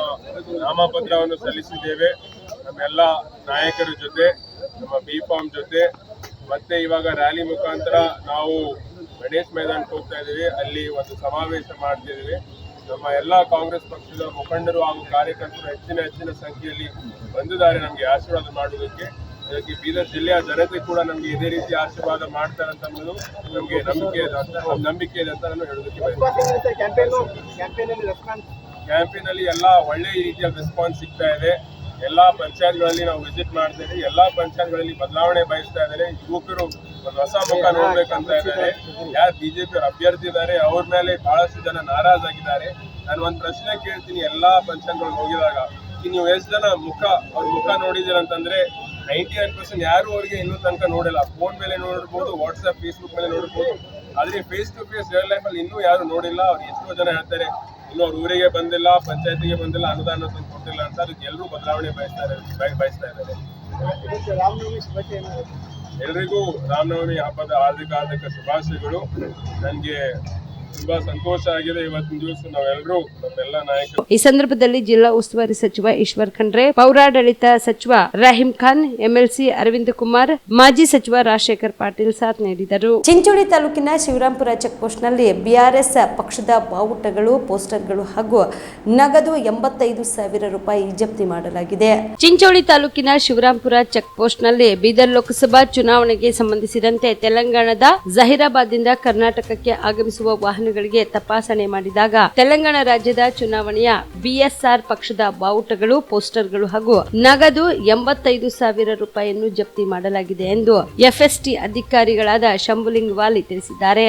ನಾಮಪತ್ರವನ್ನು ಸಲ್ಲಿಸಿದ್ದೇವೆ. ನಮ್ಮೆಲ್ಲ ನಾಯಕರ ಜೊತೆ, ನಮ್ಮ ಬಿಫಾರ್ಮ್ ಜೊತೆ, ಮತ್ತೆ ಇವಾಗ ರ್ಯಾಲಿ ಮುಖಾಂತರ ನಾವು ಗಣೇಶ್ ಮೈದಾನಕ್ಕೆ ಹೋಗ್ತಾ ಇದ್ದೀವಿ. ಅಲ್ಲಿ ಒಂದು ಸಮಾವೇಶ ಮಾಡ್ತಿದ್ದೀವಿ. ನಮ್ಮ ಎಲ್ಲ ಕಾಂಗ್ರೆಸ್ ಪಕ್ಷದ ಮುಖಂಡರು ಹಾಗೂ ಕಾರ್ಯಕರ್ತರು ಹೆಚ್ಚಿನ ಸಂಖ್ಯೆಯಲ್ಲಿ ಬಂದಿದ್ದಾರೆ ನಮಗೆ ಆಶೀರ್ವಾದ ಮಾಡುವುದಕ್ಕೆ. ಅದಕ್ಕೆ ಬೀದರ್ ಜಿಲ್ಲೆಯ ಜನತೆ ಕೂಡ ನಮಗೆ ಇದೇ ರೀತಿ ಆಶೀರ್ವಾದ ಮಾಡ್ತಾರೆ ಅಂತ ಅನ್ನೋದು ನಮಗೆ ನಂಬಿಕೆ ಇದೆ ಅಂತ ನಾನು ಹೇಳೋದಕ್ಕೆ ಬಯಸ್ತೇನೆ. ಕ್ಯಾಂಪೇನಲ್ಲಿ ಎಲ್ಲ ಒಳ್ಳೆಯ ರೀತಿಯ ರೆಸ್ಪಾನ್ಸ್ ಸಿಗ್ತಾ ಇದೆ. ಎಲ್ಲ ಪಂಚಾಯತ್ಗಳಲ್ಲಿ ನಾವು ವಿಸಿಟ್ ಮಾಡ್ತೇವೆ. ಎಲ್ಲ ಪಂಚಾಯತ್ಗಳಲ್ಲಿ ಬದಲಾವಣೆ ಬಯಸ್ತಾ ಇದ್ದಾರೆ. ಯುವಕರು ಒಂದು ಹೊಸ ಮುಖ ನೋಡ್ಬೇಕಂತ ಇದ್ದಾರೆ. ಯಾರು ಬಿಜೆಪಿ ಅಭ್ಯರ್ಥಿ ಇದ್ದಾರೆ ಅವ್ರ ಮೇಲೆ ಬಹಳಷ್ಟು ಜನ ನಾರಾಜಾಗಿದ್ದಾರೆ. ನಾನು ಒಂದು ಪ್ರಶ್ನೆ ಕೇಳ್ತೀನಿ, ಎಲ್ಲಾ ಪಂಚಾಯತ್ಗಳಿಗೆ ಹೋಗಿದಾಗ ನೀವು ಎಷ್ಟು ಜನ ಅವ್ರ ಮುಖ ನೋಡಿದ್ದೀರ ಅಂತಂದ್ರೆ 99% ಯಾರು ಅವ್ರಿಗೆ ಇನ್ನೂ ತನಕ ನೋಡಿಲ್ಲ. ಫೋನ್ ಮೇಲೆ ನೋಡಿರ್ಬೋದು, ವಾಟ್ಸ್ಆಪ್, ಫೇಸ್ಬುಕ್ ಮೇಲೆ ನೋಡಿರ್ಬೋದು, ಆದ್ರೆ face to face real life ಅಲ್ಲಿ ಇನ್ನೂ ಯಾರು ನೋಡಿಲ್ಲ. ಅವ್ರು ಎಷ್ಟೋ ಜನ ಹೇಳ್ತಾರೆ ಇನ್ನು ಅವ್ರ ಊರಿಗೆ ಬಂದಿಲ್ಲ, ಪಂಚಾಯತಿಗೆ ಬಂದಿಲ್ಲ, ಅನುದಾನ ಕೊಟ್ಟಿಲ್ಲ ಅಂತ. ಅದಕ್ಕೆ ಎಲ್ಲರೂ ಬದಲಾವಣೆ ಬಯಸ್ತಾ ಇದ್ದಾರೆ. ಎಲ್ರಿಗೂ ರಾಮನವಮಿ ಹಬ್ಬದ ಹಾರ್ದಿಕ ಶುಭಾಶಯಗಳು. ನನಗೆ ತುಂಬಾ ಸಂತೋಷ ಆಗಿದೆ. ಇವತ್ತಿನ ದಿವಸ ನಾವೆಲ್ಲರೂ ನಮ್ಮೆಲ್ಲ ನಾಯಕರು. ಈ ಸಂದರ್ಭದಲ್ಲಿ ಜಿಲ್ಲಾ ಉಸ್ತುವಾರಿ ಸಚಿವ ಈಶ್ವರ್ ಖಂಡ್ರೆ, ಪೌರಾಡಳಿತ ಸಚಿವ ರಾಹಿಂ ಖಾನ್, ಎಂಎಲ್ಸಿ ಅರವಿಂದ್ ಕುಮಾರ್, ಮಾಜಿ ಸಚಿವ ರಾಜಶೇಖರ್ ಪಾಟೀಲ್ ಸಾಥ್ ನೀಡಿದರು. ಚಿಂಚೋಳಿ ತಾಲೂಕಿನ ಶಿವರಾಂಪುರ ಚೆಕ್ಪೋಸ್ಟ್ ನಲ್ಲಿ ಬಿಆರ್ಎಸ್ ಪಕ್ಷದ ಬಾವುಟಗಳು, ಪೋಸ್ಟರ್ಗಳು ಹಾಗೂ ನಗದು 85,000 ರೂಪಾಯಿ ಜಪ್ತಿ ಮಾಡಲಾಗಿದೆ. ಚಿಂಚೋಳಿ ತಾಲೂಕಿನ ಶಿವರಾಂಪುರ ಚೆಕ್ಪೋಸ್ಟ್ ನಲ್ಲಿ ಬೀದರ್ ಲೋಕಸಭಾ ಚುನಾವಣೆಗೆ ಸಂಬಂಧಿಸಿದಂತೆ ತೆಲಂಗಾಣದ ಜಹೀರಾಬಾದ್ನಿಂದ ಕರ್ನಾಟಕಕ್ಕೆ ಆಗಮಿಸುವ ವಾಹನಗಳಿಗೆ ತಪಾಸಣೆ ಮಾಡಿದಾಗ ತೆಲಂಗಾಣ ರಾಜ್ಯದ ಚುನಾವಣೆಯ ಬಿಎಸ್ಆರ್ ಪಕ್ಷದ ಬಾವುಟಗಳು, ಪೋಸ್ಟರ್ಗಳು ಹಾಗೂ ನಗದು 85,000 ರೂಪಾಯಿಯನ್ನು ಜಪ್ತಿ ಮಾಡಲಾಗಿದೆ ಎಂದು ಎಫ್ಎಸ್ಟಿ ಅಧಿಕಾರಿಗಳಾದ ಶಂಭುಲಿಂಗ್ ವಾಲಿ ತಿಳಿಸಿದ್ದಾರೆ.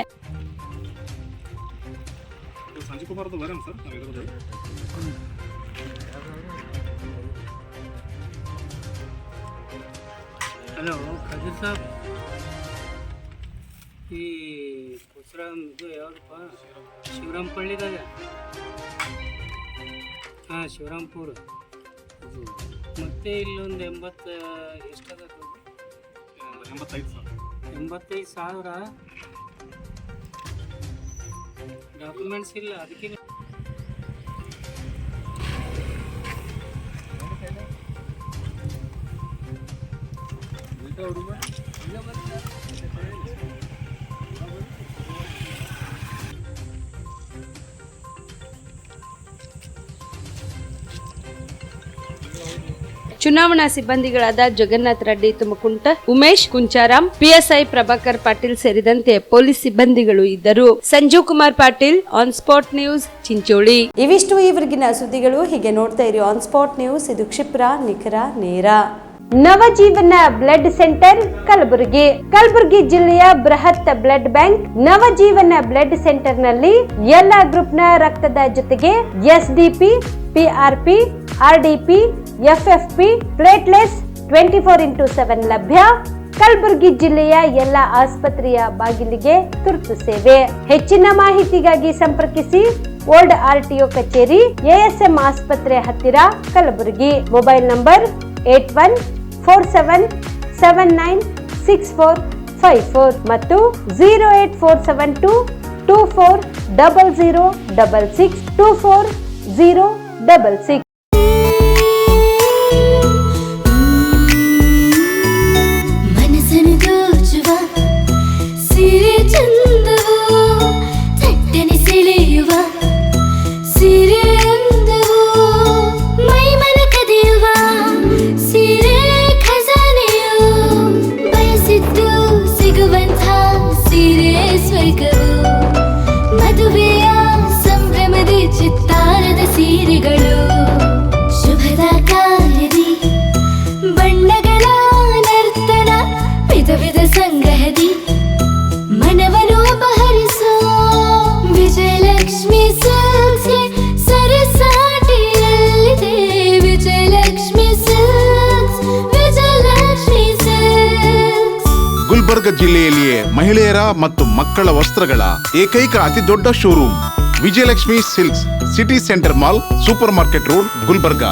ಹಲೋ ಖಜೀರ್ ಸಾಬ್, ಈ ಇದು ಯಾವ್ದಪ್ಪ ಶಿವರಾಂಪಳ್ಳಿದಾಗ? ಹಾಂ, ಶಿವರಾಂಪುರ. ಮತ್ತೆ ಇಲ್ಲೊಂದು 85,000 ಡಾಕ್ಯುಮೆಂಟ್ಸ್ ಇಲ್ಲ. ಅದಕ್ಕೆ ಚುನಾವಣಾ ಸಿಬ್ಬಂದಿಗಳಾದ ಜಗನ್ನಾಥ್ ರೆಡ್ಡಿ ತುಮಕುಂಟ, ಉಮೇಶ್ ಕುಂಚಾರಾಮ್, ಪಿಎಸ್ಐ ಪ್ರಭಾಕರ್ ಪಾಟೀಲ್ ಸೇರಿದಂತೆ ಪೊಲೀಸ್ ಸಿಬ್ಬಂದಿಗಳು ಇದ್ದರು. Sanjeev Kumar Patil, on spot news, Chincholi. ಇವಿಷ್ಟು ಈವರೆಗಿನ ಸುದ್ದಿಗಳು. ಹೀಗೆ ನೋಡ್ತಾ ಇರಿ ಆನ್ ಸ್ಪಾಟ್ ನ್ಯೂಸ್. ಇದು ಕ್ಷಿಪ್ರ, ನಿಖರ, ನೇರ. ನವಜೀವನ ಬ್ಲಡ್ ಸೆಂಟರ್ ಕಲಬುರಗಿ ಜಿಲ್ಲೆಯ ಬೃಹತ್ blood bank Navajeevan blood centre ನಲ್ಲಿ ಎಲ್ಲಾ ಗ್ರೂಪ್ ನ ರಕ್ತದ ಜೊತೆಗೆ ಎಸ್ಡಿಪಿ, ಪಿಆರ್ಪಿ, ಆರ್ಡಿಪಿ, ಎಫ್ಎಫ್ಪಿ, ಪ್ಲೇಟ್ಲೆಟ್ಸ್ 24x7 ಲಭ್ಯ. ಕಲಬುರಗಿ ಜಿಲ್ಲೆಯ ಎಲ್ಲ ಆಸ್ಪತ್ರೆಯ ಬಾಗಿಲಿಗೆ ತುರ್ತು ಸೇವೆ. ಹೆಚ್ಚಿನ ಮಾಹಿತಿಗಾಗಿ ಸಂಪರ್ಕಿಸಿ ಓಲ್ಡ್ ಆರ್ಟಿಒ ಕಚೇರಿ, ಎಎಸ್ಎಂ ಆಸ್ಪತ್ರೆ ಹತ್ತಿರ, ಕಲಬುರಗಿ. ಮೊಬೈಲ್ ನಂಬರ್ 8147979654 ಮತ್ತು 08472240066 24066. ಮದುವೆಯ ಸಂಭ್ರಮದ ಚಿತ್ತಾರದ ಸೀರೆಗಳು, ಶುಭದ ಕಾರ್ಯದಿ ಬಣ್ಣಗಳ ವಿಧ ವಿಧ ಸಂಗ್ರಹದಿ ಮನವನ್ನು ಅಪಹರಿಸೋ ವಿಜಯಲಕ್ಷ್ಮಿ ಸಿಲ್ಕ್ಸ್ಗೆ ಸರಸಾಟಿಯಲ್ಲಿದೆ. Vijayalakshmi silks, Vijayalakshmi silks. ಗುಲ್ಬರ್ಗ ಜಿಲ್ಲೆಯಲ್ಲಿಯೇ ಮಹಿಳೆಯರ ಮತ್ತು ಮಕ್ಕಳ ವಸ್ತ್ರಗಳ ಏಕೈಕ ಅತಿ ದೊಡ್ಡ showroom Vijayalakshmi silks, city centre mall, super market road, Gulbarga.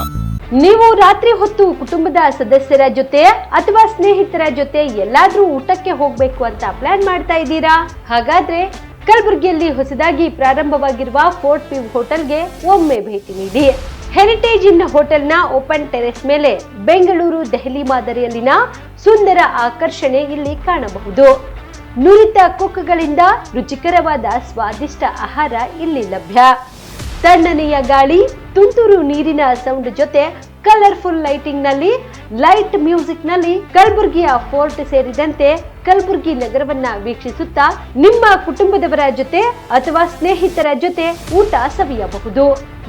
ನೀವು ರಾತ್ರಿ ಹೊತ್ತು ಕುಟುಂಬದ ಸದಸ್ಯರ ಜೊತೆ ಅಥವಾ ಸ್ನೇಹಿತರ ಜೊತೆ ಎಲ್ಲಾದ್ರೂ ಊಟಕ್ಕೆ ಹೋಗ್ಬೇಕು ಅಂತ ಪ್ಲಾನ್ ಮಾಡ್ತಾ ಇದ್ದೀರಾ? ಹಾಗಾದ್ರೆ ಕಲಬುರಗಿಯಲ್ಲಿ ಹೊಸದಾಗಿ ಪ್ರಾರಂಭವಾಗಿರುವ ಫೋರ್ಟ್ ವ್ಯೂ ಹೋಟೆಲ್ಗೆ ಒಮ್ಮೆ ಭೇಟಿ ನೀಡಿ. ಹೆರಿಟೇಜ್ ಇನ್ ಹೋಟೆಲ್ನ ಓಪನ್ ಟೆರೆಸ್ ಮೇಲೆ ಬೆಂಗಳೂರು ದೆಹಲಿ ಮಾದರಿಯಲ್ಲಿನ ಸುಂದರ ಆಕರ್ಷಣೆ ಇಲ್ಲಿ ಕಾಣಬಹುದು. ನುರಿತ ಕುಕ್ಗಳಿಂದ ರುಚಿಕರವಾದ ಸ್ವಾದಿಷ್ಟ ಆಹಾರ ಇಲ್ಲಿ ಲಭ್ಯ. ತಣ್ಣನೆಯ ಗಾಳಿ, ತುಂತುರು ನೀರಿನ ಸೌಂಡ್ ಜೊತೆ ಕಲರ್ಫುಲ್ ಲೈಟಿಂಗ್ ನಲ್ಲಿ, ಲೈಟ್ ಮ್ಯೂಸಿಕ್ ನಲ್ಲಿ ಕಲಬುರಗಿಯ ಫೋರ್ಟ್ ಸೇರಿದಂತೆ ಕಲಬುರಗಿ ನಗರವನ್ನ ವೀಕ್ಷಿಸುತ್ತಾ ನಿಮ್ಮ ಕುಟುಂಬದವರ ಜೊತೆ ಅಥವಾ ಸ್ನೇಹಿತರ ಜೊತೆ ಊಟ ಸವಿಯಬಹುದು.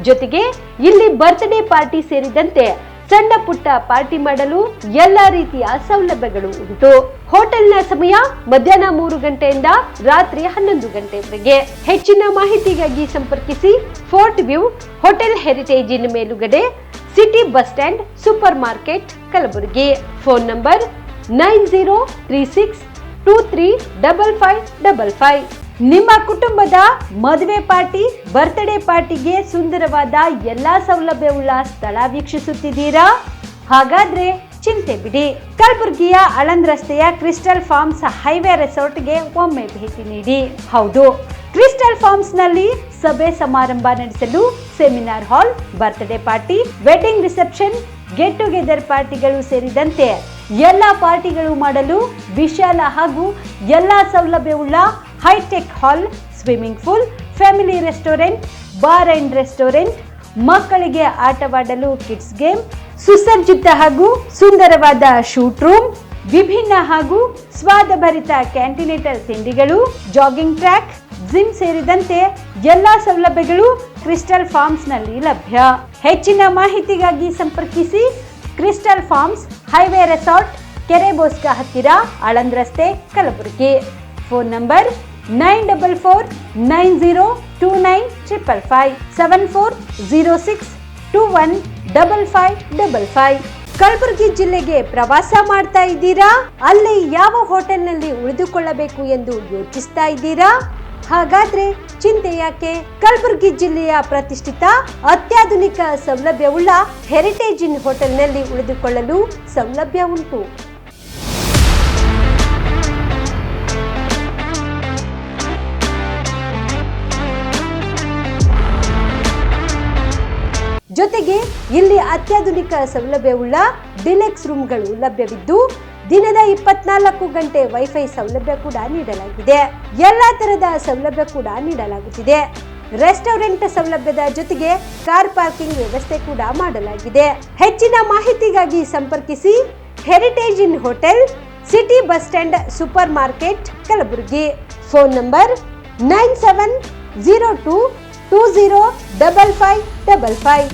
ಜೊತೆಗೆ ಇಲ್ಲಿ ಬರ್ತ್ಡೇ ಪಾರ್ಟಿ ಸೇರಿದಂತೆ ಸಣ್ಣ ಪುಟ್ಟ ಪಾರ್ಟಿ ಮಾಡಲು ಎಲ್ಲಾ ರೀತಿಯ ಸೌಲಭ್ಯಗಳು ಉಂಟು. ಹೋಟೆಲ್ನ ಸಮಯ ಮಧ್ಯಾಹ್ನ 3 ಗಂಟೆಯಿಂದ ರಾತ್ರಿ 11 ಗಂಟೆವರೆಗೆ. ಹೆಚ್ಚಿನ ಮಾಹಿತಿಗಾಗಿ ಸಂಪರ್ಕಿಸಿ ಫೋರ್ಟ್ ವ್ಯೂ ಹೋಟೆಲ್, ಹೆರಿಟೇಜ್ ಇನ್ ಮೇಲುಗಡೆ, city bus stand, super market, Kalaburagi. Phone number 9036235555. ನಿಮ್ಮ ಕುಟುಂಬದ ಮದುವೆ ಪಾರ್ಟಿ, ಬರ್ತ್ಡೇ ಪಾರ್ಟಿಗೆ ಸುಂದರವಾದ ಎಲ್ಲಾ ಸೌಲಭ್ಯವುಳ್ಳ ಸ್ಥಳ ವೀಕ್ಷಿಸುತ್ತಿದ್ದೀರಾ? ಹಾಗಾದ್ರೆ ಚಿಂತೆ ಬಿಡಿ. ಕಲಬುರಗಿಯ ಆಳಂದ್ ರಸ್ತೆಯ ಕ್ರಿಸ್ಟಲ್ ಫಾರ್ಮ್ಸ್ ಹೈವೇ ರೆಸಾರ್ಟ್ಗೆ ಒಮ್ಮೆ ಭೇಟಿ ನೀಡಿ. ಹೌದು, ಕ್ರಿಸ್ಟಲ್ ಫಾರ್ಮ್ಸ್ ನಲ್ಲಿ ಸಭೆ ಸಮಾರಂಭ ನಡೆಸಲು seminar hall, birthday party, wedding reception, get together ಪಾರ್ಟಿಗಳು ಸೇರಿದಂತೆ ಎಲ್ಲ ಪಾರ್ಟಿಗಳು ಮಾಡಲು ವಿಶಾಲ ಹಾಗೂ ಎಲ್ಲ ಸೌಲಭ್ಯವುಳ್ಳ hitech hall, swimming pool, family restaurant, bar and restaurant, ಮಕ್ಕಳಿಗೆ ಆಟವಾಡಲು ಕಿಡ್ಸ್ ಗೇಮ್, ಸುಸಜ್ಜಿತ ಹಾಗೂ ಸುಂದರವಾದ ಶೂಟ್ ರೂಮ್, ವಿಭಿನ್ನ ಹಾಗೂ ಸ್ವಾದಭರಿತ ಕ್ಯಾಂಟಿನೇಟರ್ ತಿಂಡಿಗಳು, ಜಾಗಿಂಗ್ ಟ್ರ್ಯಾಕ್, ಜಿಮ್ ಸೇರಿದಂತೆ ಎಲ್ಲಾ ಸೌಲಭ್ಯಗಳು ಕ್ರಿಸ್ಟಲ್ ಫಾರ್ಮ್ಸ್ ನಲ್ಲಿ ಲಭ್ಯ. ಹೆಚ್ಚಿನ ಮಾಹಿತಿಗಾಗಿ ಸಂಪರ್ಕಿಸಿ ಕ್ರಿಸ್ಟಲ್ ಫಾರ್ಮ್ಸ್ ಹೈವೇ ರೆಸಾರ್ಟ್, ಕೆರೆಬೋಸ್ಕ ಹತ್ತಿರ, ಆಳಂದ್ ರಸ್ತೆ, ಕಲಬುರಗಿ. Phone number 9490295555 7406215555. ಕಲಬುರಗಿ ಜಿಲ್ಲೆಗೆ ಪ್ರವಾಸ ಮಾಡ್ತಾ ಇದ್ದೀರಾ? ಅಲ್ಲಿ ಯಾವ ಹೋಟೆಲ್ನಲ್ಲಿ ಉಳಿದುಕೊಳ್ಳಬೇಕು ಎಂದು ಯೋಚಿಸ್ತಾ ಇದ್ದೀರಾ? ಹಾಗಾದ್ರೆ ಚಿಂತೆ ಯಾಕೆ? ಕಲಬುರಗಿ ಜಿಲ್ಲೆಯ ಪ್ರತಿಷ್ಠಿತ ಅತ್ಯಾಧುನಿಕ ಸೌಲಭ್ಯವುಳ್ಳ ಹೆರಿಟೇಜ್ ಇನ್ ಹೋಟೆಲ್ನಲ್ಲಿ ಉಳಿದುಕೊಳ್ಳಲು ಸೌಲಭ್ಯ ಉಂಟು. ಜೊತೆಗೆ ಇಲ್ಲಿ ಅತ್ಯಾಧುನಿಕ ಸೌಲಭ್ಯವುಳ್ಳ ಡಿಲೆಕ್ಸ್ ರೂಮ್ಗಳು ಲಭ್ಯವಿದ್ದು ದಿನದ 24 ಗಂಟೆ ವೈಫೈ ಸೌಲಭ್ಯ ಕೂಡ ನೀಡಲಾಗಿದೆ. ಎಲ್ಲಾ ತರಹದ ಸೌಲಭ್ಯ ಕೂಡ ನೀಡಲಾಗುತ್ತಿದೆ. ರೆಸ್ಟೋರೆಂಟ್ ಸೌಲಭ್ಯದ ಜೊತೆಗೆ ಕಾರ್ ಪಾರ್ಕಿಂಗ್ ವ್ಯವಸ್ಥೆ ಕೂಡ ಮಾಡಲಾಗಿದೆ. ಹೆಚ್ಚಿನ ಮಾಹಿತಿಗಾಗಿ ಸಂಪರ್ಕಿಸಿ heritage inn hotel, city bus stand, super market, Kalaburagi. Phone number 9702205555.